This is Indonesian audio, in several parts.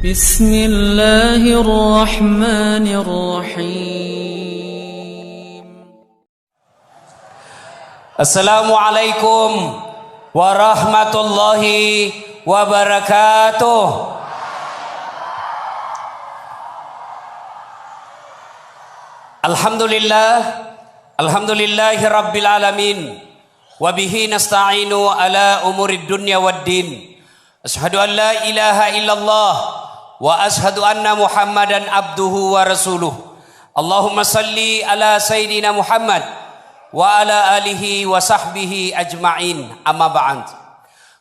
بسم الله الرحمن الرحيم. السلام عليكم ورحمة الله وبركاته. Alhamdulillahi Rabbil Alamin. Wabihi nasta'inu ala umurid dunya wad din. Ashhadu an la ilaha illallah wa ashhadu anna Muhammadan abduhu wa rasuluh. Allahumma salli ala Sayyidina Muhammad wa ala alihi wa sahbihi ajma'in. Amma ba'd.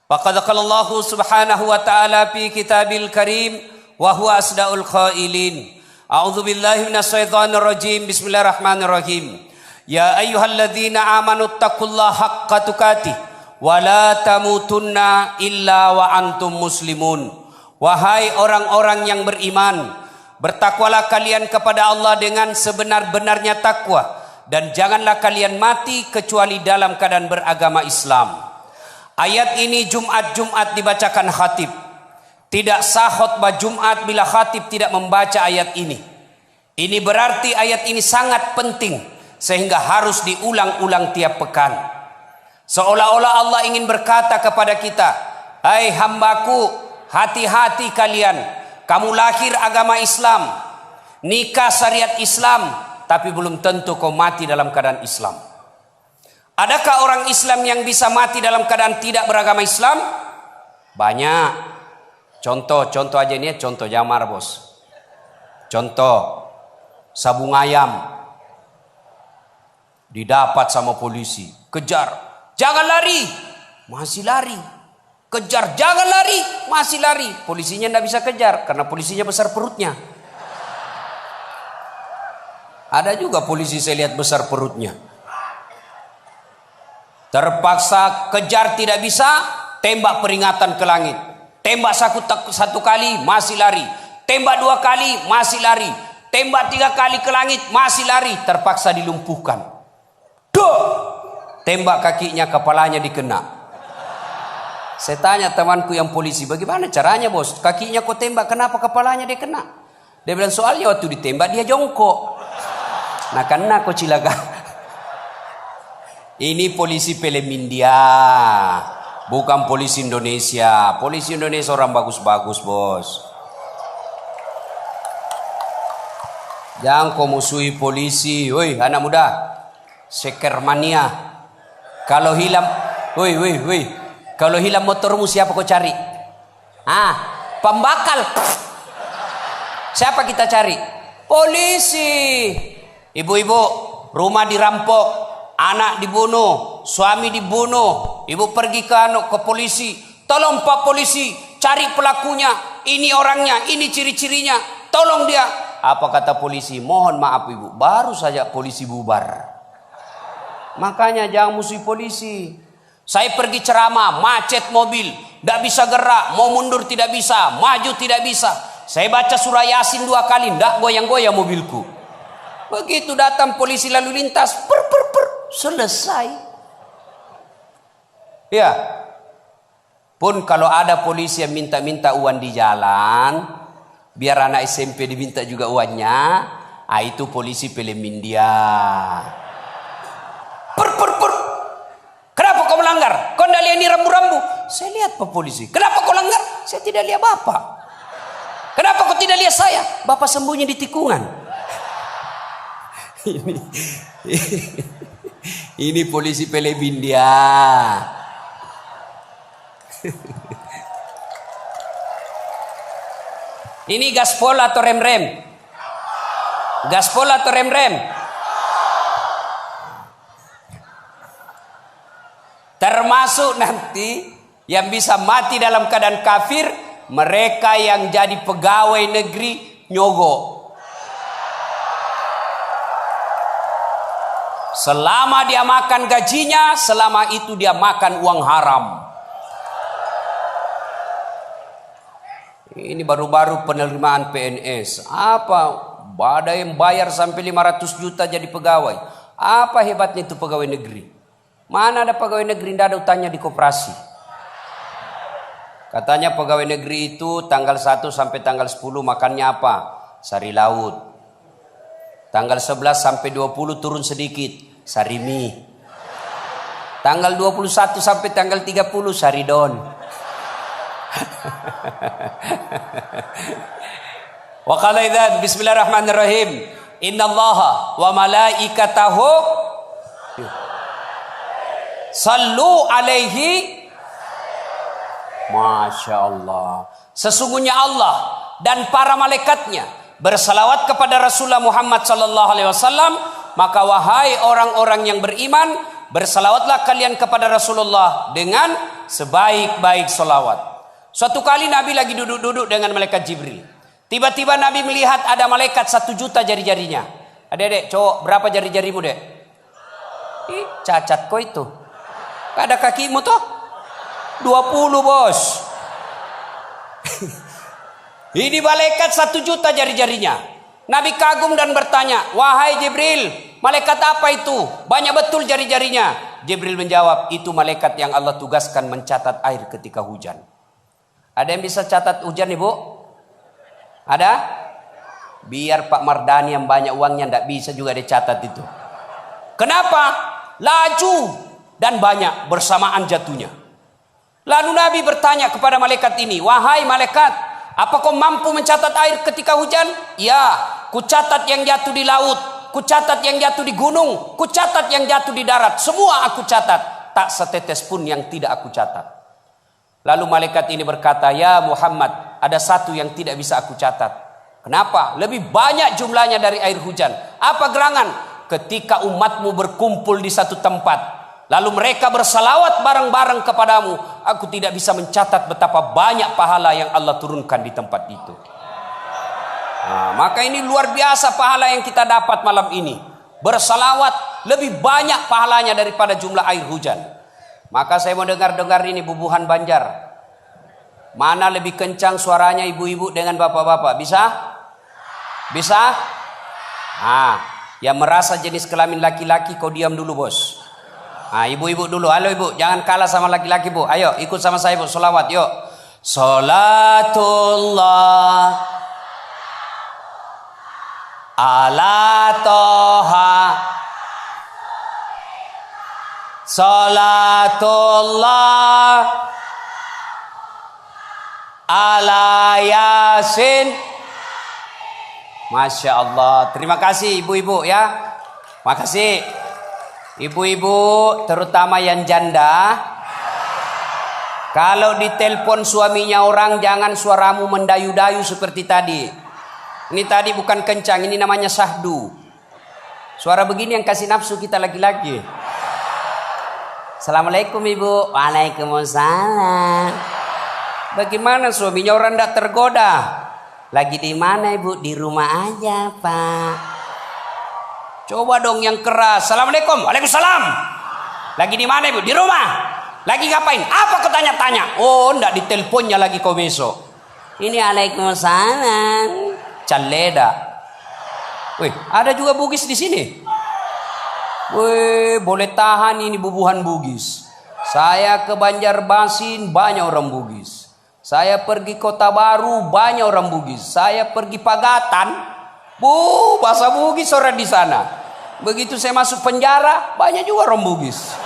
Faqad qala Allah subhanahu wa ta'ala fi kitabil karim wa huwa asdaqul qailin. A'udzu billahi minasyaitonir rajim. Bismillahirrahmanirrahim. Ya ayyuhalladzina amanu taqullaha haqqa tuqatih wa la tamutunna illa wa antum muslimun. Wahai orang-orang yang beriman, bertakwalah kalian kepada Allah dengan sebenar-benarnya takwa, dan janganlah kalian mati kecuali dalam keadaan beragama Islam. Ayat ini Jumat dibacakan khatib. Tidak sah khutbah Jumat bila khatib tidak membaca ayat ini. Ini berarti ayat ini sangat penting sehingga harus diulang-ulang tiap pekan. Seolah-olah Allah ingin berkata kepada kita, hai hambaku, hati-hati kalian. Kamu lahir agama Islam, nikah syariat Islam, tapi belum tentu kau mati dalam keadaan Islam. Adakah orang Islam yang bisa mati dalam keadaan tidak beragama Islam? Banyak. Contoh aja ini, contoh jamar bos. Contoh, sabung ayam didapat sama polisi, kejar, jangan lari, masih lari. Kejar, jangan lari, masih lari. Polisinya tidak bisa kejar karena polisinya besar perutnya. Ada juga polisi saya lihat besar perutnya. Terpaksa kejar tidak bisa, tembak peringatan ke langit. Tembak satu kali, masih lari. Tembak 2 kali, masih lari. Tembak 3 kali ke langit, masih lari. Terpaksa dilumpuhkan. Duh! Tembak kakinya, kepalanya dikena. Saya tanya temanku yang polisi, bagaimana caranya bos? Kakinya kau tembak, kenapa kepalanya dia kena? Dia bilang soalnya waktu ditembak dia jongkok. Nah kena kau cilaka. Ini polisi film India, bukan polisi Indonesia. Polisi Indonesia orang bagus-bagus bos. Jangan kau musuhi polisi. Woi anak muda, sekermania. Kalau hilang, woi. Kalau hilang motormu siapa kau cari? Pembakal. Siapa kita cari? Polisi. Ibu-ibu, rumah dirampok, anak dibunuh, suami dibunuh. Ibu pergi ke polisi. Tolong Pak polisi, cari pelakunya. Ini orangnya, ini ciri-cirinya. Tolong dia. Apa kata polisi? Mohon maaf ibu, baru saja polisi bubar. Makanya jangan musuhi polisi. Saya pergi ceramah, macet mobil, tidak bisa gerak, mau mundur tidak bisa, maju tidak bisa. Saya baca surah Yasin 2 kali, tidak goyang-goyang mobilku. Begitu datang polisi lalu lintas, selesai. Ya, pun kalau ada polisi yang minta-minta uang di jalan, biar anak SMP diminta juga uangnya, itu polisi film India. Kenapa kau melanggar? Kau tidak lihat ini rambu-rambu? Saya lihat Pak polisi. Kenapa kau langgar? Saya tidak lihat Bapak. Kenapa kau tidak lihat saya? Bapak sembunyi di tikungan. Ini polisi film India. Ini gaspol atau rem-rem? Gaspol atau rem-rem? Termasuk nanti yang bisa mati dalam keadaan kafir, mereka yang jadi pegawai negeri nyogok. Selama dia makan gajinya, selama itu dia makan uang haram. Ini baru-baru penerimaan PNS. Apa? Ada yang bayar sampai 500 juta jadi pegawai. Apa hebatnya itu pegawai negeri? Mana ada pegawai negeri tidak ada utangnya di koperasi? Katanya pegawai negeri itu tanggal 1 sampai tanggal 10 makannya apa? Sari laut. Tanggal 11 sampai 20 turun sedikit, sari mie. Tanggal 21 sampai tanggal 30 sari don. Wa qala idzan bismillahirrahmanirrahim. Innallaha wa malaikatahu sallu alaihi. Masya Allah. Sesungguhnya Allah dan para malaikatnya bersalawat kepada Rasulullah Muhammad sallallahu alaihi wasallam. Maka wahai orang-orang yang beriman, bersalawatlah kalian kepada Rasulullah dengan sebaik-baik salawat. Suatu kali Nabi lagi duduk-duduk dengan malaikat Jibril. Tiba-tiba Nabi melihat ada malaikat 1 juta jari-jarinya. Adek-adek cowok, berapa jari-jarimu dek? Ih, cacat kok itu. Ada kakimu toh? 20 bos. Ini malaikat 1 juta jari-jarinya. Nabi kagum dan bertanya, wahai Jibril, malaikat apa itu? Banyak betul jari-jarinya. Jibril menjawab, itu malaikat yang Allah tugaskan mencatat air ketika hujan. Ada yang bisa catat hujan ibu? Ada? Biar Pak Mardani yang banyak uangnya tidak bisa juga dicatat itu. Kenapa? Laju dan banyak bersamaan jatuhnya. Lalu Nabi bertanya kepada malaikat ini, wahai malaikat, apa kau mampu mencatat air ketika hujan? Ya, ku catat yang jatuh di laut, ku catat yang jatuh di gunung, ku catat yang jatuh di darat. Semua aku catat, tak setetes pun yang tidak aku catat. Lalu malaikat ini berkata, ya Muhammad, ada satu yang tidak bisa aku catat. Kenapa? Lebih banyak jumlahnya dari air hujan. Apa gerangan? Ketika umatmu berkumpul di satu tempat, lalu mereka bersalawat bareng-bareng kepadamu, aku tidak bisa mencatat betapa banyak pahala yang Allah turunkan di tempat itu. Nah, maka ini luar biasa pahala yang kita dapat malam ini. Bersalawat lebih banyak pahalanya daripada jumlah air hujan. Maka saya mau dengar ini bubuhan Banjar. Mana lebih kencang suaranya ibu-ibu dengan bapak-bapak? Bisa? Bisa? Ah, yang merasa jenis kelamin laki-laki kau diam dulu bos. Ah, ibu-ibu dulu. Halo ibu, jangan kalah sama laki-laki bu. Ayo ikut sama saya bu, sholawat yuk. Sholatullah ala toha, salatullah ala yasin. Masya Allah. Terima kasih ibu-ibu ya. Makasih ibu-ibu, terutama yang janda. Kalau ditelepon suaminya orang, jangan suaramu mendayu-dayu seperti tadi. Ini tadi bukan kencang, ini namanya syahdu. Suara begini yang kasih nafsu kita laki-laki. Assalamualaikum ibu. Waalaikumsalam. Bagaimana suaminya orang tidak tergoda? Lagi di mana ibu? Di rumah aja pak. Coba dong yang keras. Assalamualaikum. Waalaikumsalam. Lagi di mana ibu? Di rumah. Lagi ngapain? Apa kau tanya-tanya? Oh enggak, diteleponnya lagi kau besok. Ini waalaikumsalam. Caleda. Wih, ada juga Bugis di sini. Wih, boleh tahan ini bubuhan Bugis. Saya ke Banjarmasin banyak orang Bugis. Saya pergi Kota Baru banyak orang Bugis. Saya pergi Pagatan, bahasa Bugis orang di sana. Begitu saya masuk penjara banyak juga orang Bugis.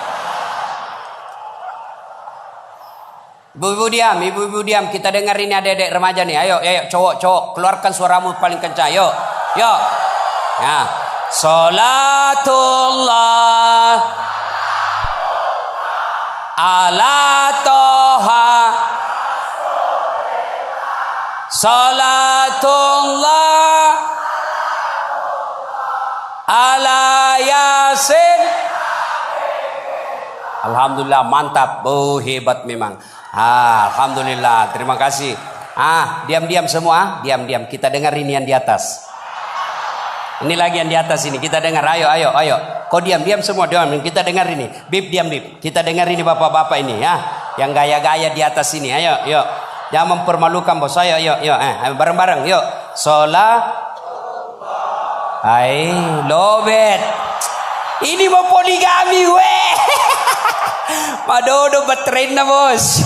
Ibu-ibu diam, kita dengar ini adik-adik remaja nih. Ayo, cowok, keluarkan suaramu paling kencang. Yuk. Ya. Salatullah ala toha, salatullah ala yasin. Alhamdulillah, mantap. Oh, hebat memang. Alhamdulillah, terima kasih. Diam-diam semua, diam-diam. Kita dengar ini yang di atas. Ini lagi yang di atas ini, kita dengar. Ayo. Kau diam semua, diam. Kita dengar ini. Bib, diam Bib. Kita dengar ini bapak-bapak ini ya. Yang gaya-gaya di atas ini. Ayo. Jangan mempermalukan bos. Ayo. Bareng-bareng, yuk. Lobet. Ini mau poligami weh. Madodo betrain na bos.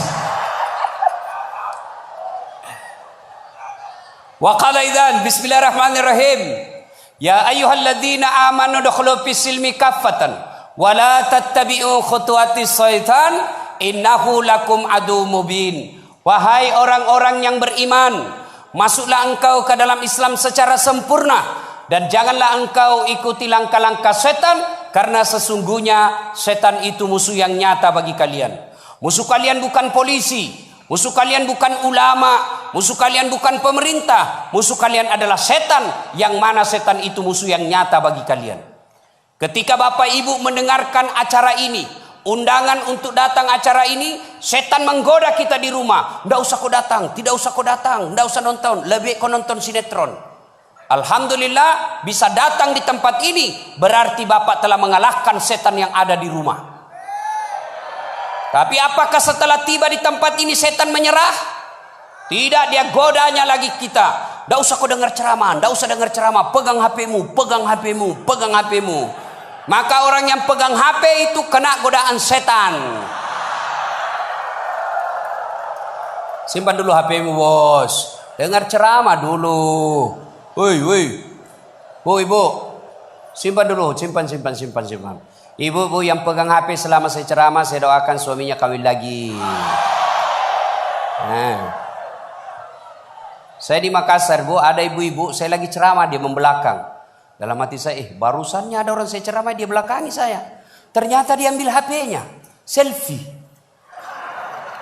Wa qala idzan bismillahirrahmanirrahim. Ya ayyuhalladzina amanu dukhulu fis silmi kaffatan wa la tattabi'u khutuwatis syaitan innahu lakum adu mubin. Wahai orang-orang yang beriman, masuklah engkau ke dalam Islam secara sempurna dan janganlah engkau ikuti langkah-langkah setan, karena sesungguhnya setan itu musuh yang nyata bagi kalian. Musuh kalian bukan polisi, musuh kalian bukan ulama, musuh kalian bukan pemerintah, musuh kalian adalah setan, yang mana setan itu musuh yang nyata bagi kalian. Ketika Bapak Ibu mendengarkan acara ini, undangan untuk datang acara ini, setan menggoda kita di rumah. Tidak usah kau datang, tidak usah kau datang, tidak usah nonton, lebih kau nonton sinetron. Alhamdulillah bisa datang di tempat ini, berarti Bapak telah mengalahkan setan yang ada di rumah. Tapi apakah setelah tiba di tempat ini setan menyerah? Tidak, dia godanya lagi kita. Tidak usah kau dengar ceramah, tidak usah dengar ceramah, pegang HP-mu, pegang HP-mu, pegang HP-mu. Maka orang yang pegang HP itu kena godaan setan. Simpan dulu HP-mu, bos. Dengar ceramah dulu. Woi, Bu, Ibu. Simpan dulu, simpan. Ibu yang pegang HP selama saya ceramah, saya doakan suaminya kawin lagi. Nah. Saya di Makassar, Bu, ada ibu-ibu, saya lagi ceramah, dia membelakang. Dalam hati saya, barusannya ada orang saya ceramah, dia belakangi saya. Ternyata dia ambil HP-nya, selfie.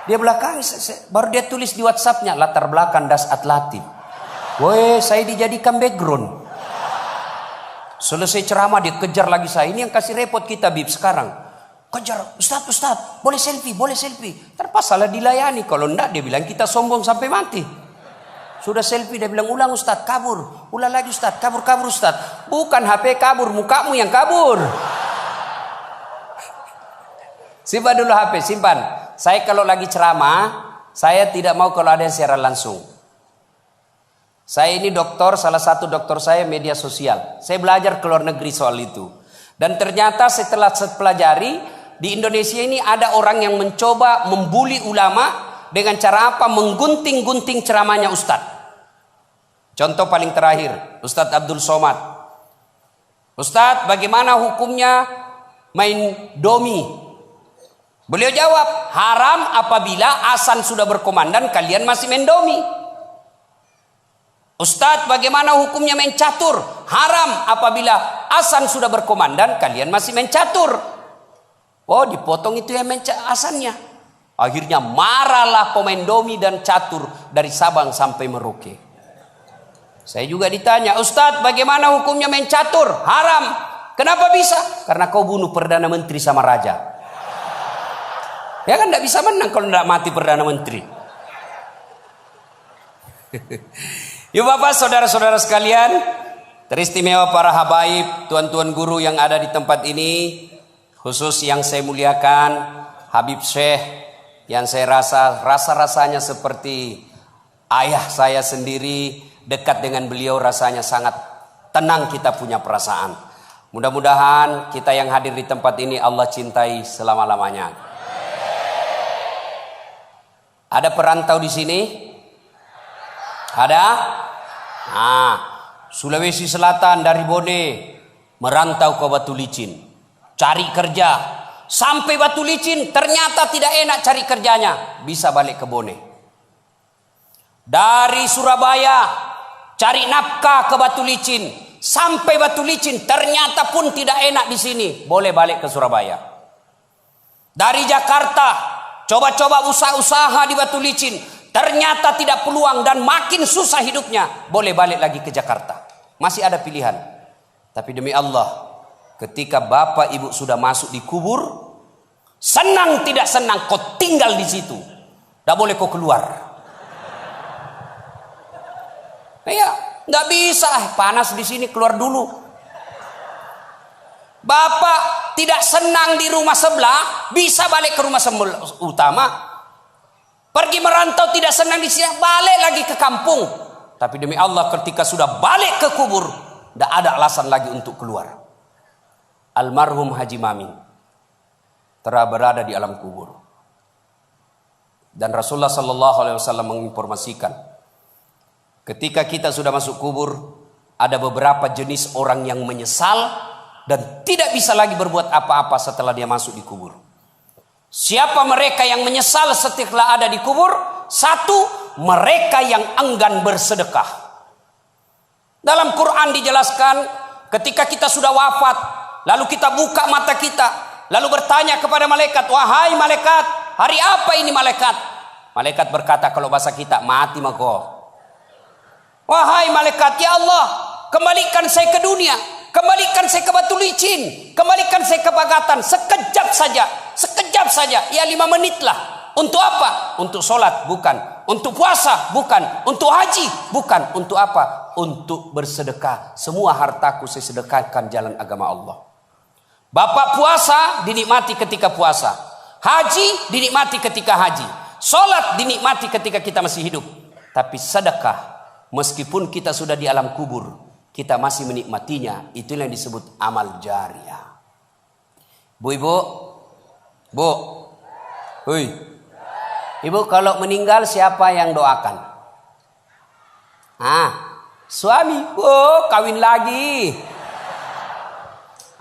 Dia belakangi, baru dia tulis di WhatsApp-nya, latar belakang das Atlantik. Woi, saya dijadikan background. Selesai ceramah dia kejar lagi saya. Ini yang kasih repot kita, Bib, sekarang. Kejar, Ustaz, boleh selfie. Terpas salah dilayani. Kalau enggak, dia bilang kita sombong sampai mati. Sudah selfie, dia bilang ulang Ustaz, kabur. Ulang lagi Ustaz, kabur Ustaz. Bukan HP kabur, mukamu yang kabur. Simpan dulu HP, simpan. Saya kalau lagi ceramah, saya tidak mau kalau ada yang siaran langsung. Saya ini dokter, salah satu dokter saya media sosial. Saya belajar ke luar negeri soal itu. Dan ternyata setelah saya pelajari, di Indonesia ini ada orang yang mencoba membuli ulama dengan cara apa? Menggunting-gunting ceramahnya Ustadz. Contoh paling terakhir, Ustadz Abdul Somad. Ustadz, bagaimana hukumnya main domi? Beliau jawab, haram apabila azan sudah berkomandan kalian masih main domi. Ustadz, bagaimana hukumnya main catur? Haram apabila azan sudah berkomandan kalian masih main catur. Oh, dipotong itu yang main azannya. Akhirnya marahlah pemain domi dan catur dari Sabang sampai Merauke. Saya juga ditanya, Ustadz, bagaimana hukumnya main catur? Haram. Kenapa bisa? Karena kau bunuh Perdana Menteri sama Raja. Ya kan tidak bisa menang kalau tidak mati Perdana Menteri. Yuk Bapak, saudara-saudara sekalian, teristimewa para habaib, tuan-tuan guru yang ada di tempat ini, khusus yang saya muliakan, Habib Syekh, yang saya rasa-rasanya seperti ayah saya sendiri, dekat dengan beliau rasanya sangat tenang kita punya perasaan. Mudah-mudahan kita yang hadir di tempat ini Allah cintai selama-lamanya. Ada perantau di sini? Ada? Nah, Sulawesi Selatan dari Bone merantau ke Batu Licin, cari kerja sampai Batu Licin, ternyata tidak enak cari kerjanya, bisa balik ke Bone. Dari Surabaya cari nafkah ke Batu Licin, sampai Batu Licin ternyata pun tidak enak di sini, boleh balik ke Surabaya. Dari Jakarta coba-coba usaha-usaha di Batu Licin, ternyata tidak peluang dan makin susah hidupnya, boleh balik lagi ke Jakarta. Masih ada pilihan. Tapi demi Allah, ketika Bapak Ibu sudah masuk di kubur, senang tidak senang kau tinggal di situ, tidak boleh kau keluar. Ya, nggak bisa, panas di sini, keluar dulu. Bapak tidak senang di rumah sebelah, bisa balik ke rumah utama. Pergi merantau tidak senang di sini, balik lagi ke kampung. Tapi demi Allah, ketika sudah balik ke kubur, tidak ada alasan lagi untuk keluar. Almarhum Haji Mami telah berada di alam kubur. Dan Rasulullah SAW menginformasikan, Ketika kita sudah masuk kubur, ada beberapa jenis orang yang menyesal dan tidak bisa lagi berbuat apa-apa setelah dia masuk di kubur. Siapa mereka yang menyesal setelah ada di kubur? Satu, mereka yang enggan bersedekah. Dalam Quran dijelaskan, ketika kita sudah wafat, lalu kita buka mata kita, lalu bertanya kepada malaikat, wahai malaikat, hari apa ini malaikat? Malaikat berkata kalau bahasa kita, mati mako. Wahai malaikat, ya Allah, kembalikan saya ke dunia, kembalikan saya ke batu licin, kembalikan saya ke Bagatan, sekejap saja, ya 5 menit lah. Untuk apa? Untuk sholat? Bukan. Untuk puasa? Bukan. Untuk haji? Bukan. Untuk apa? Untuk bersedekah. Semua hartaku saya sedekahkan jalan agama Allah. Bapak puasa dinikmati ketika puasa, haji dinikmati ketika haji, sholat dinikmati ketika kita masih hidup. Tapi sedekah, meskipun kita sudah di alam kubur, kita masih menikmatinya. Itulah yang disebut amal jariah. Bu, hui. Ibu, kalau meninggal siapa yang doakan? Suami. Kawin lagi.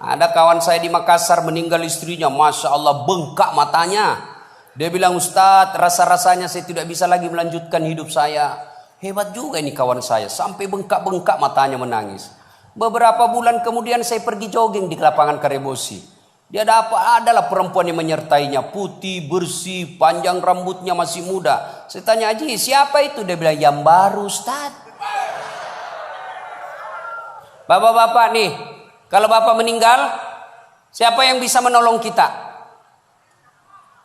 Ada kawan saya di Makassar meninggal istrinya, Masya Allah bengkak matanya. Dia bilang, Ustadz, rasa-rasanya saya tidak bisa lagi melanjutkan hidup saya. Hebat juga ini kawan saya, sampai bengkak-bengkak matanya menangis. Beberapa bulan kemudian saya pergi jogging di lapangan Karebosi. Dia adalah perempuan yang menyertainya, putih, bersih, panjang rambutnya, masih muda. Saya tanya, Haji, siapa itu? Dia bilang, yang baru, Ustaz. Bapak-bapak nih, kalau bapak meninggal, siapa yang bisa menolong kita?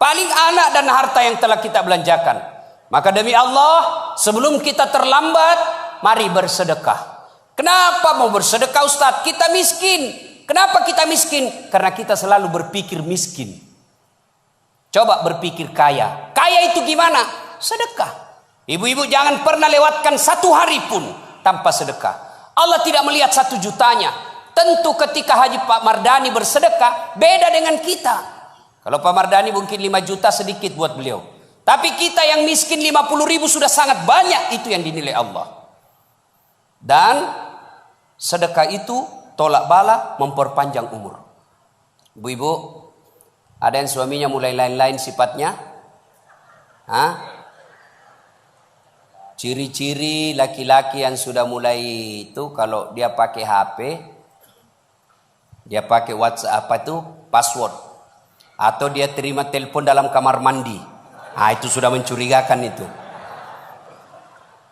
Paling anak dan harta yang telah kita belanjakan. Maka demi Allah, sebelum kita terlambat, mari bersedekah. Kenapa mau bersedekah, Ustaz? Kita miskin. Kenapa kita miskin? Karena kita selalu berpikir miskin. Coba berpikir kaya. Kaya itu gimana? Sedekah. Ibu-ibu jangan pernah lewatkan 1 hari pun tanpa sedekah. Allah tidak melihat 1 jutanya. Tentu ketika Haji Pak Mardani bersedekah, beda dengan kita. Kalau Pak Mardani mungkin 5 juta sedikit buat beliau. Tapi kita yang miskin 50 ribu sudah sangat banyak. Itu yang dinilai Allah. Dan sedekah itu tolak bala, memperpanjang umur. Ibu-ibu, ada yang suaminya mulai lain-lain sifatnya? Ciri-ciri laki-laki yang sudah mulai itu, kalau dia pakai HP, dia pakai WhatsApp password, atau dia terima telepon dalam kamar mandi. Itu sudah mencurigakan itu.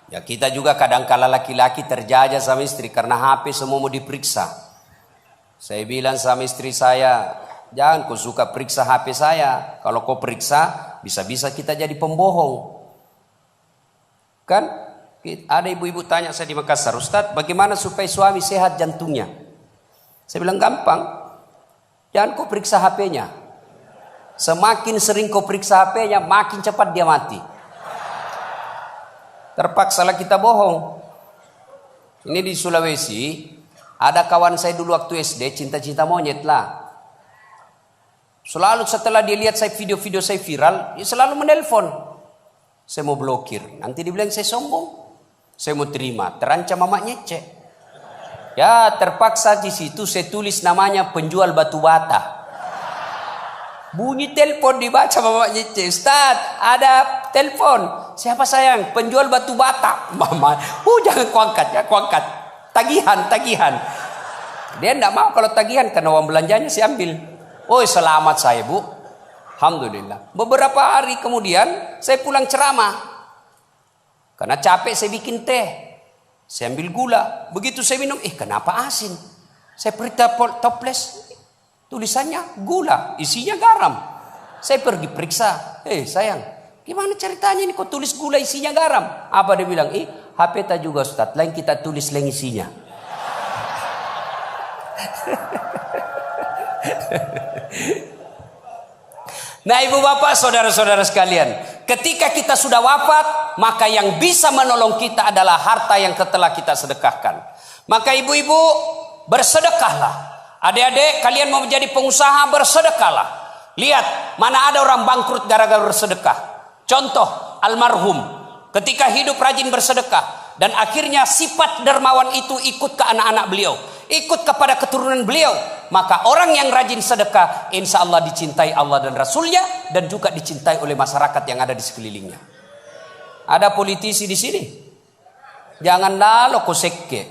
Ya, kita juga kadang-kala laki-laki terjajah sama istri karena HP semua mau diperiksa. Saya bilang sama istri saya, jangan kau suka periksa HP saya. Kalau kau periksa, bisa-bisa kita jadi pembohong. Kan? Ada ibu-ibu tanya saya di Makassar, Ustadz, bagaimana supaya suami sehat jantungnya? Saya bilang gampang. Jangan kau periksa HP-nya. Semakin sering kau periksa HP-nya, makin cepat dia mati. Terpaksalah kita bohong. Ini di Sulawesi, ada kawan saya dulu waktu SD, cinta-cinta monyet lah. Selalu setelah dia lihat saya video-video saya viral, dia selalu menelpon. Saya mau blokir. Nanti dibilang saya sombong. Saya mau terima, terancam mama nyece. Ya, terpaksa di situ saya tulis namanya penjual batu bata. Bunyi telepon dibaca mama nyece, Ustaz, ada telepon. Siapa sayang? Penjual batu bata. Mama, jangan kuangkat ya, kuangkat. Tagihan. Dia enggak mau kalau tagihan karena uang belanjanya saya ambil. Selamat saya, Bu. Alhamdulillah. Beberapa hari kemudian saya pulang ceramah. Karena capek saya bikin teh. Saya ambil gula. Begitu saya minum, kenapa asin? Saya periksa toples. Tulisannya gula, isinya garam. Saya pergi periksa. Sayang, gimana ceritanya ini kok tulis gula isinya garam? Apa dia bilang? HP tak juga Ustaz, lain kita tulis lain isinya. Nah, ibu bapak, saudara-saudara sekalian, ketika kita sudah wafat, maka yang bisa menolong kita adalah harta yang telah kita sedekahkan. Maka ibu-ibu, bersedekahlah. Adik-adik, kalian mau menjadi pengusaha, bersedekahlah. Lihat, mana ada orang bangkrut gara-gara bersedekah. Contoh, almarhum ketika hidup rajin bersedekah. Dan akhirnya sifat dermawan itu ikut ke anak-anak beliau, ikut kepada keturunan beliau. Maka orang yang rajin sedekah, insya Allah dicintai Allah dan Rasulnya, dan juga dicintai oleh masyarakat yang ada di sekelilingnya. Ada politisi di sini, jangan lalu kosekke,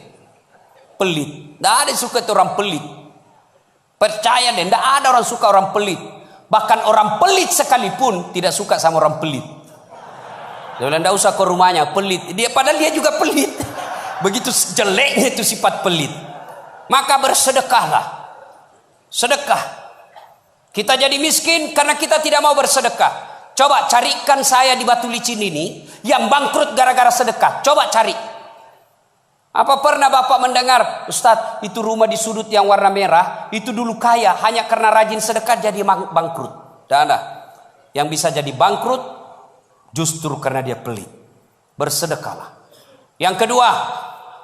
pelit. Tidak ada yang suka itu orang pelit. Percaya deh, tidak ada orang suka orang pelit. Bahkan orang pelit sekalipun tidak suka sama orang pelit. Dia bilang, tidak usah ke rumahnya, pelit. Padahal dia juga pelit. Begitu jeleknya itu sifat pelit. Maka bersedekahlah. Sedekah. Kita jadi miskin karena kita tidak mau bersedekah. Coba carikan saya di Batu Licin ini yang bangkrut gara-gara sedekah. Coba cari. Apa pernah Bapak mendengar, Ustadz, itu rumah di sudut yang warna merah, itu dulu kaya, hanya karena rajin sedekah jadi bangkrut. Tidak ada. Yang bisa jadi bangkrut justru karena dia pelit. Bersedekahlah. Yang kedua,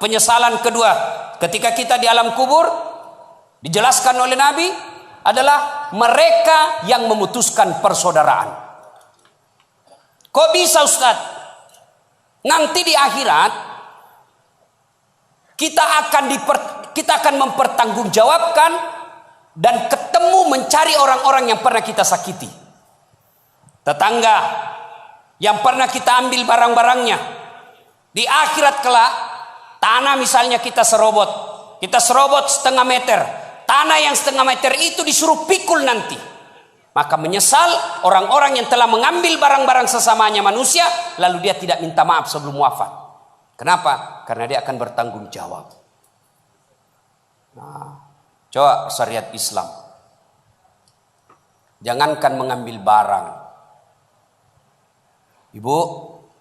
penyesalan kedua, ketika kita di alam kubur, dijelaskan oleh Nabi, adalah mereka yang memutuskan persaudaraan. Kok bisa Ustadz? Nanti di akhirat kita akan mempertanggungjawabkan dan ketemu mencari orang-orang yang pernah kita sakiti. Tetangga yang pernah kita ambil barang-barangnya. Di akhirat kelak, tanah misalnya kita serobot setengah meter. Tanah yang setengah meter itu disuruh pikul nanti. Maka menyesal orang-orang yang telah mengambil barang-barang sesamanya manusia, lalu dia tidak minta maaf sebelum wafat. Kenapa? Karena dia akan bertanggung jawab. Nah, coba syariat Islam. Jangankan mengambil barang. Ibu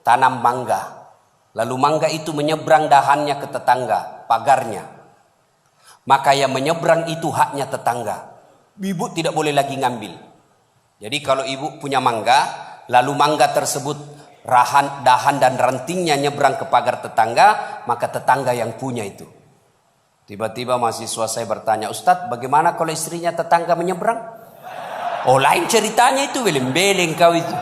tanam mangga. Lalu mangga itu menyeberang dahannya ke tetangga, pagarnya. Maka yang menyeberang itu haknya tetangga. Ibu tidak boleh lagi ngambil. Jadi kalau ibu punya mangga, lalu mangga tersebut dahan dan rantingnya nyebrang ke pagar tetangga, maka tetangga yang punya itu. Tiba-tiba mahasiswa saya bertanya, Ustadz, bagaimana kalau istrinya tetangga menyeberang? Oh, lain ceritanya itu, beleng-beleng kau itu.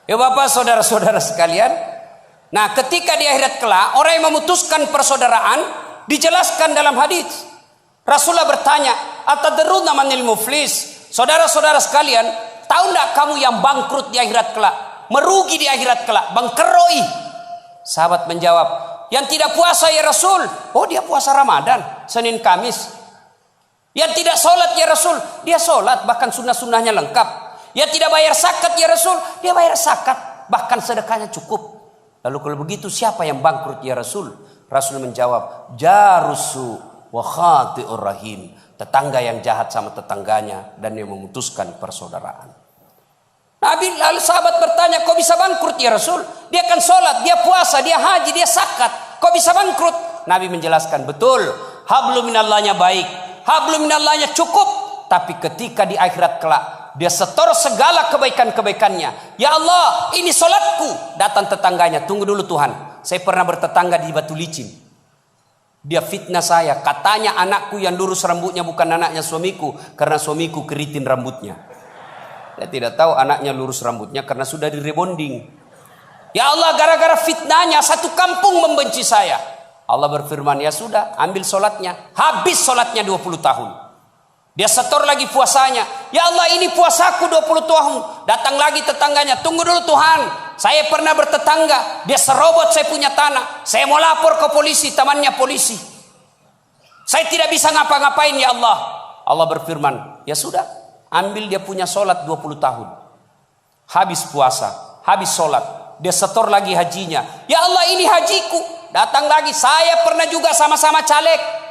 Ya Bapak, saudara-saudara sekalian. Nah, ketika di akhirat kelak, orang yang memutuskan persaudaraan dijelaskan dalam hadis. Rasulullah bertanya, atadruna manil muflis? Saudara-saudara sekalian, tahu tidak kamu yang bangkrut di akhirat kelak, merugi di akhirat kelak, bangkeroi? Sahabat menjawab, yang tidak puasa ya Rasul. Oh, dia puasa Ramadan, Senin Kamis. Yang tidak sholat ya Rasul, dia sholat, bahkan sunnah-sunnahnya lengkap. Yang tidak bayar zakat ya Rasul, dia bayar zakat, bahkan sedekahnya cukup. Lalu kalau begitu siapa yang bangkrut ya Rasul? Rasul menjawab, jarusu wa khati'ur rahim. Tetangga yang jahat sama tetangganya dan yang memutuskan persaudaraan. Nabi lalu sahabat bertanya, kok bisa bangkrut ya Rasul? Dia kan sholat, dia puasa, dia haji, dia zakat. Kok bisa bangkrut? Nabi menjelaskan, betul, hablum minallahnya baik, hablum minallahnya cukup. Tapi ketika di akhirat kelak, dia setor segala kebaikan-kebaikannya. Ya Allah, ini sholatku. Datang tetangganya, tunggu dulu Tuhan, saya pernah bertetangga di Batu Licin. Dia fitnah saya, katanya anakku yang lurus rambutnya bukan anaknya suamiku, karena suamiku keritin rambutnya. Dia tidak tahu anaknya lurus rambutnya karena sudah direbonding. Ya Allah, gara-gara fitnahnya satu kampung membenci saya. Allah berfirman, ya sudah, ambil sholatnya. Habis sholatnya 20 tahun. Dia setor lagi puasanya. Ya Allah, ini puasaku 20 tahun. Datang lagi tetangganya, tunggu dulu Tuhan, saya pernah bertetangga, dia serobot saya punya tanah. Saya mau lapor ke polisi, temannya polisi. Saya tidak bisa ngapa-ngapain ya Allah. Allah berfirman, ya sudah, ambil dia punya sholat 20 tahun. Habis puasa, habis sholat, dia setor lagi hajinya. Ya Allah, ini hajiku. Datang lagi, saya pernah juga sama-sama caleg.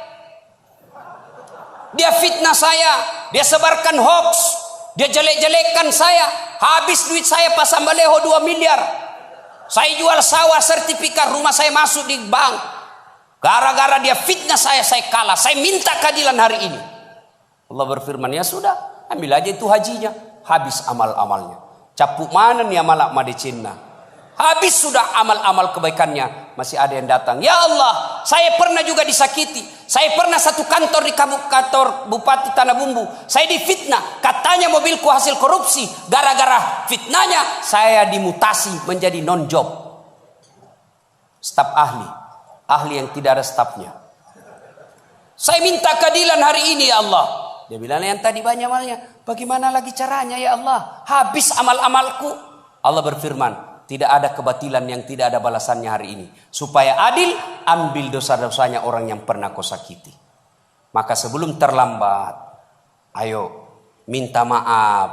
Dia fitnah saya, dia sebarkan hoax, dia jelek-jelekkan saya. Habis duit saya pasang baleho 2 miliar. Saya jual sawah, sertifikat, rumah saya masuk di bank. Gara-gara dia fitnah saya kalah. Saya minta keadilan hari ini. Allah berfirman, ya sudah, ambil aja itu hajinya. Habis amal-amalnya. Capuk mana nih amal-amal di Cina? Habis sudah amal-amal kebaikannya, masih ada yang datang. Ya Allah, saya pernah juga disakiti. Saya pernah satu kantor di kantor Bupati Tanah Bumbu. Saya difitnah, katanya mobilku hasil korupsi. Gara-gara fitnahnya, saya dimutasi menjadi non-job. Staf ahli yang tidak ada stafnya. Saya minta keadilan hari ini ya Allah. Dia bilang, yang tadi banyak amalnya, bagaimana lagi caranya ya Allah? Habis amal-amalku. Allah berfirman, tidak ada kebatilan yang tidak ada balasannya hari ini. Supaya adil, ambil dosa-dosanya orang yang pernah kau sakiti. Maka sebelum terlambat, ayo minta maaf.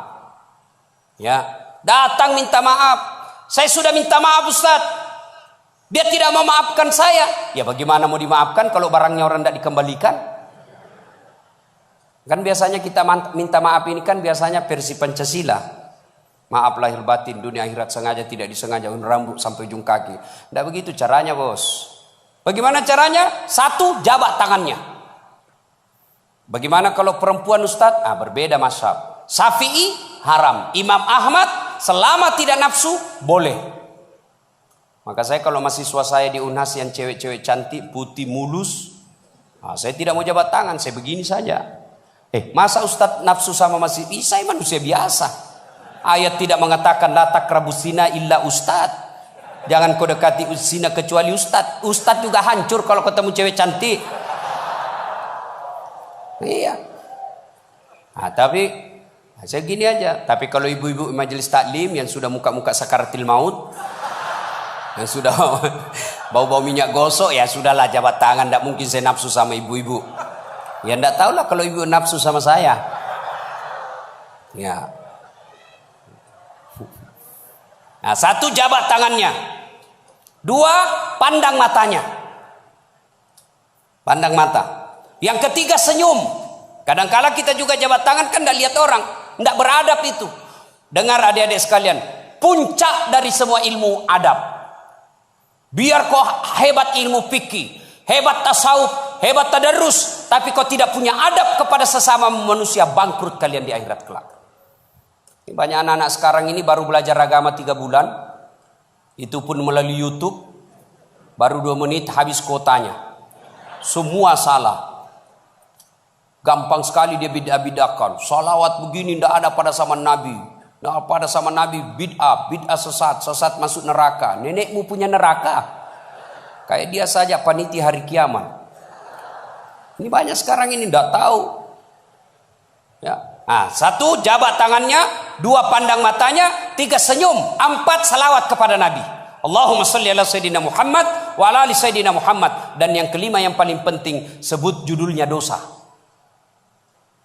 Ya, datang minta maaf. Saya sudah minta maaf Ustaz. Dia tidak mau maafkan saya. Ya bagaimana mau dimaafkan kalau barangnya orang tidak dikembalikan? Kan biasanya kita minta maaf ini kan biasanya versi Pancasila. Maaf lahir batin, dunia akhirat sengaja tidak disengaja, rambut sampai ujung kaki. Tidak begitu caranya bos. Bagaimana caranya? Satu, jabat tangannya. Bagaimana kalau perempuan Ustadz? Berbeda mazhab. Syafi'i haram. Imam Ahmad selama tidak nafsu boleh. Maka saya kalau mahasiswa saya di UNHAS yang cewek-cewek cantik, putih, mulus, saya tidak mau jabat tangan, saya begini saja. Masa Ustadz nafsu sama mahasiswa? Saya manusia biasa. Ayat tidak mengatakan la taqrabus zina illa ustad. Jangan kau dekati zina kecuali ustad. Ustad juga hancur kalau ketemu cewek cantik. Iya. Tapi saya gini aja. Tapi kalau ibu-ibu majelis taklim yang sudah muka-muka sakaratil maut, yang sudah bau-bau minyak gosok, ya sudahlah jabat tangan. Tidak mungkin saya nafsu sama ibu-ibu. Ya tidak tahulah kalau ibu nafsu sama saya. Ya. Nah, satu jabat tangannya. Dua, pandang matanya. Pandang mata. Yang ketiga senyum. Kadang-kala kita juga jabat tangan kan tidak lihat orang. Tidak beradab itu. Dengar adik-adik sekalian. Puncak dari semua ilmu adab. Biar kau hebat ilmu fikih, hebat tasawuf, hebat tadarus, tapi kau tidak punya adab kepada sesama manusia, bangkrut kalian di akhirat kelak. Banyak anak-anak sekarang ini baru belajar agama 3 bulan. Itu pun melalui YouTube. Baru 2 menit habis kuotanya. Semua salah. Gampang sekali dia bid'ah-bid'ahkan. Salawat begini tidak ada pada zaman Nabi. Tidak pada zaman Nabi bid'ah sesat masuk neraka. Nenekmu punya neraka. Kayak dia saja panitia hari kiamat. Ini banyak sekarang ini tidak tahu. Ya. Satu jabat tangannya, 2 pandang matanya, 3 senyum, 4 salawat kepada Nabi. Allahumma salli ala Sayyidina Muhammad wa ala ali Sayyidina Muhammad. Dan yang kelima yang paling penting, sebut judulnya dosa.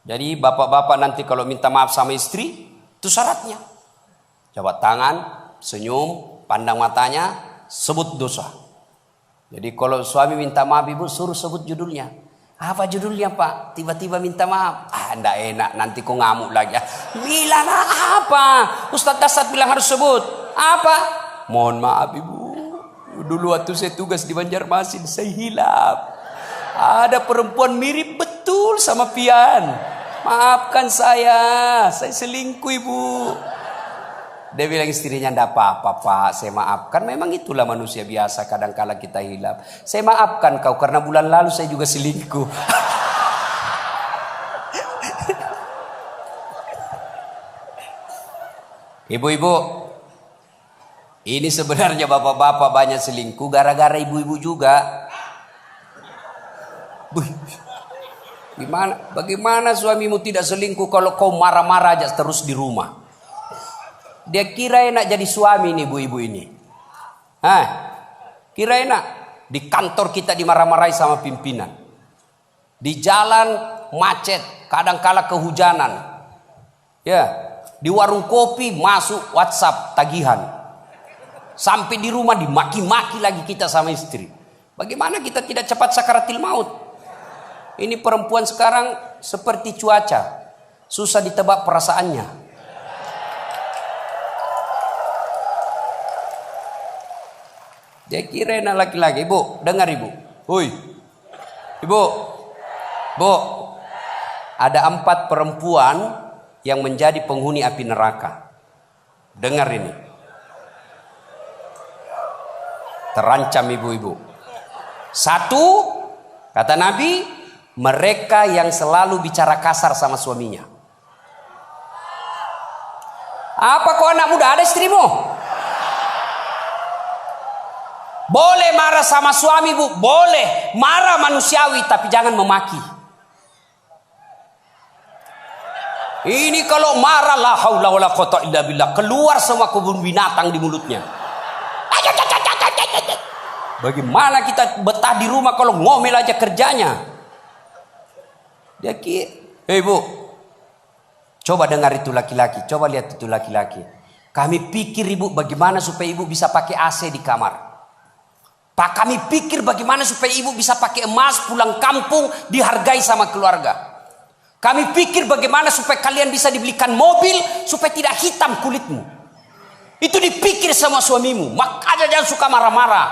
Jadi bapak-bapak nanti kalau minta maaf sama istri, itu syaratnya. Jabat tangan, senyum, pandang matanya, sebut dosa. Jadi kalau suami minta maaf ibu, suruh sebut judulnya. Apa judulnya Pak? Tiba-tiba minta maaf. Ndak enak, nanti kau ngamuk lagi. Bilang apa? Ustaz Dasat bilang harus sebut. Apa? Mohon maaf ibu. Dulu waktu saya tugas di Banjarmasin, saya hilap. Ada perempuan mirip betul sama Pian. Maafkan saya selingkuh ibu. Dia bilang istrinya, enggak apa-apa Pak, saya maafkan. Memang itulah manusia biasa, kadang-kala kita hilap. Saya maafkan kau karena bulan lalu saya juga selingkuh. Ibu-ibu, ini sebenarnya bapak-bapak banyak selingkuh gara-gara ibu-ibu juga. Bagaimana suamimu tidak selingkuh kalau kau marah-marah aja terus di rumah? Dia kira enak jadi suami nih ibu-ibu ini. Kira enak. Di kantor kita dimarah-marahi sama pimpinan. Di jalan macet, kadang-kala kehujanan. Ya, di warung kopi masuk WhatsApp tagihan. Sampai di rumah dimaki-maki lagi kita sama istri. Bagaimana kita tidak cepat sakaratil maut? Ini perempuan sekarang seperti cuaca. Susah ditebak perasaannya. Dia kira enak laki-laki. Ibu, dengar ibu. Hui. Ibu. Bu. Ada 4 perempuan yang menjadi penghuni api neraka. Dengar ini. Terancam ibu-ibu. Satu, kata Nabi, mereka yang selalu bicara kasar sama suaminya. Apa kau anak muda, ada istrimu? Boleh marah sama suami, bu, boleh marah manusiawi, tapi jangan memaki. Ini kalau marah, la haula wala quwata illa billah, keluar semua kebun binatang di mulutnya. Bagaimana kita betah di rumah kalau ngomel aja kerjanya? Dia kira, bu, coba dengar itu laki-laki, coba lihat itu laki-laki. Kami pikir ibu bagaimana supaya ibu bisa pakai AC di kamar. Pak, kami pikir bagaimana supaya ibu bisa pakai emas pulang kampung dihargai sama keluarga. Kami pikir bagaimana supaya kalian bisa dibelikan mobil supaya tidak hitam kulitmu. Itu dipikir sama suamimu, makanya jangan suka marah-marah.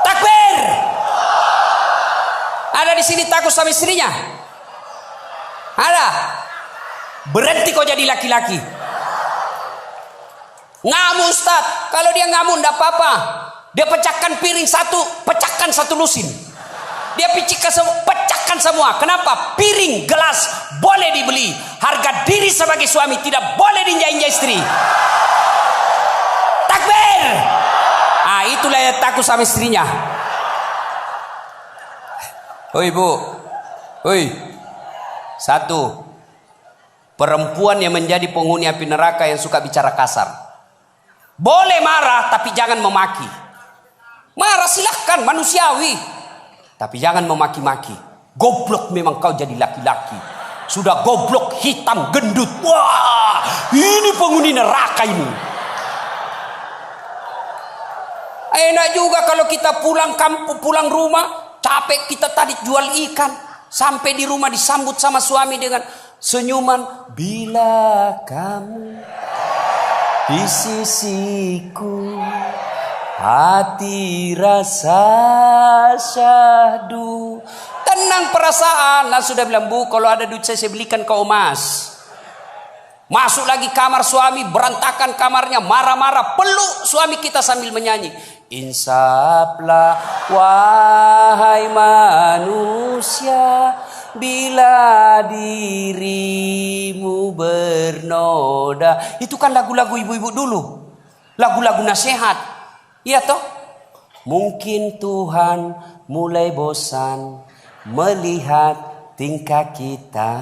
Takbir. Ada di sini takut sama istrinya? Ada? Berhenti kau jadi laki-laki. Ngamu Ustaz, kalau dia ngamu enggak apa-apa. Dia pecahkan piring satu, pecahkan satu lusin. Dia pecahkan semua. Kenapa? Piring, gelas boleh dibeli. Harga diri sebagai suami tidak boleh diinjak-injak istri. Takbir. Ah, itulah yang takut sama istrinya. Oi bu, oi. Satu, perempuan yang menjadi penghuni api neraka yang suka bicara kasar. Boleh marah tapi jangan memaki. Marah silahkan, manusiawi, tapi jangan memaki-maki. Goblok memang kau jadi laki-laki. Sudah goblok, hitam, gendut. Wah, ini penghuni neraka ini. Enak juga kalau kita pulang kampung, pulang rumah, capek kita tadi jual ikan, sampai di rumah disambut sama suami dengan senyuman. Bila kamu di sisiku, hati rasa syahdu. Tenang perasaan. Nah, sudah bilang, bu, kalau ada duit saya belikan kau emas. Masuk lagi kamar suami, berantakan kamarnya, marah-marah, peluk suami kita sambil menyanyi. Insaflah wahai manusia, bila dirimu bernoda. Itu kan lagu-lagu ibu-ibu dulu, lagu-lagu nasihat. Iya toh? Mungkin Tuhan mulai bosan melihat tingkah kita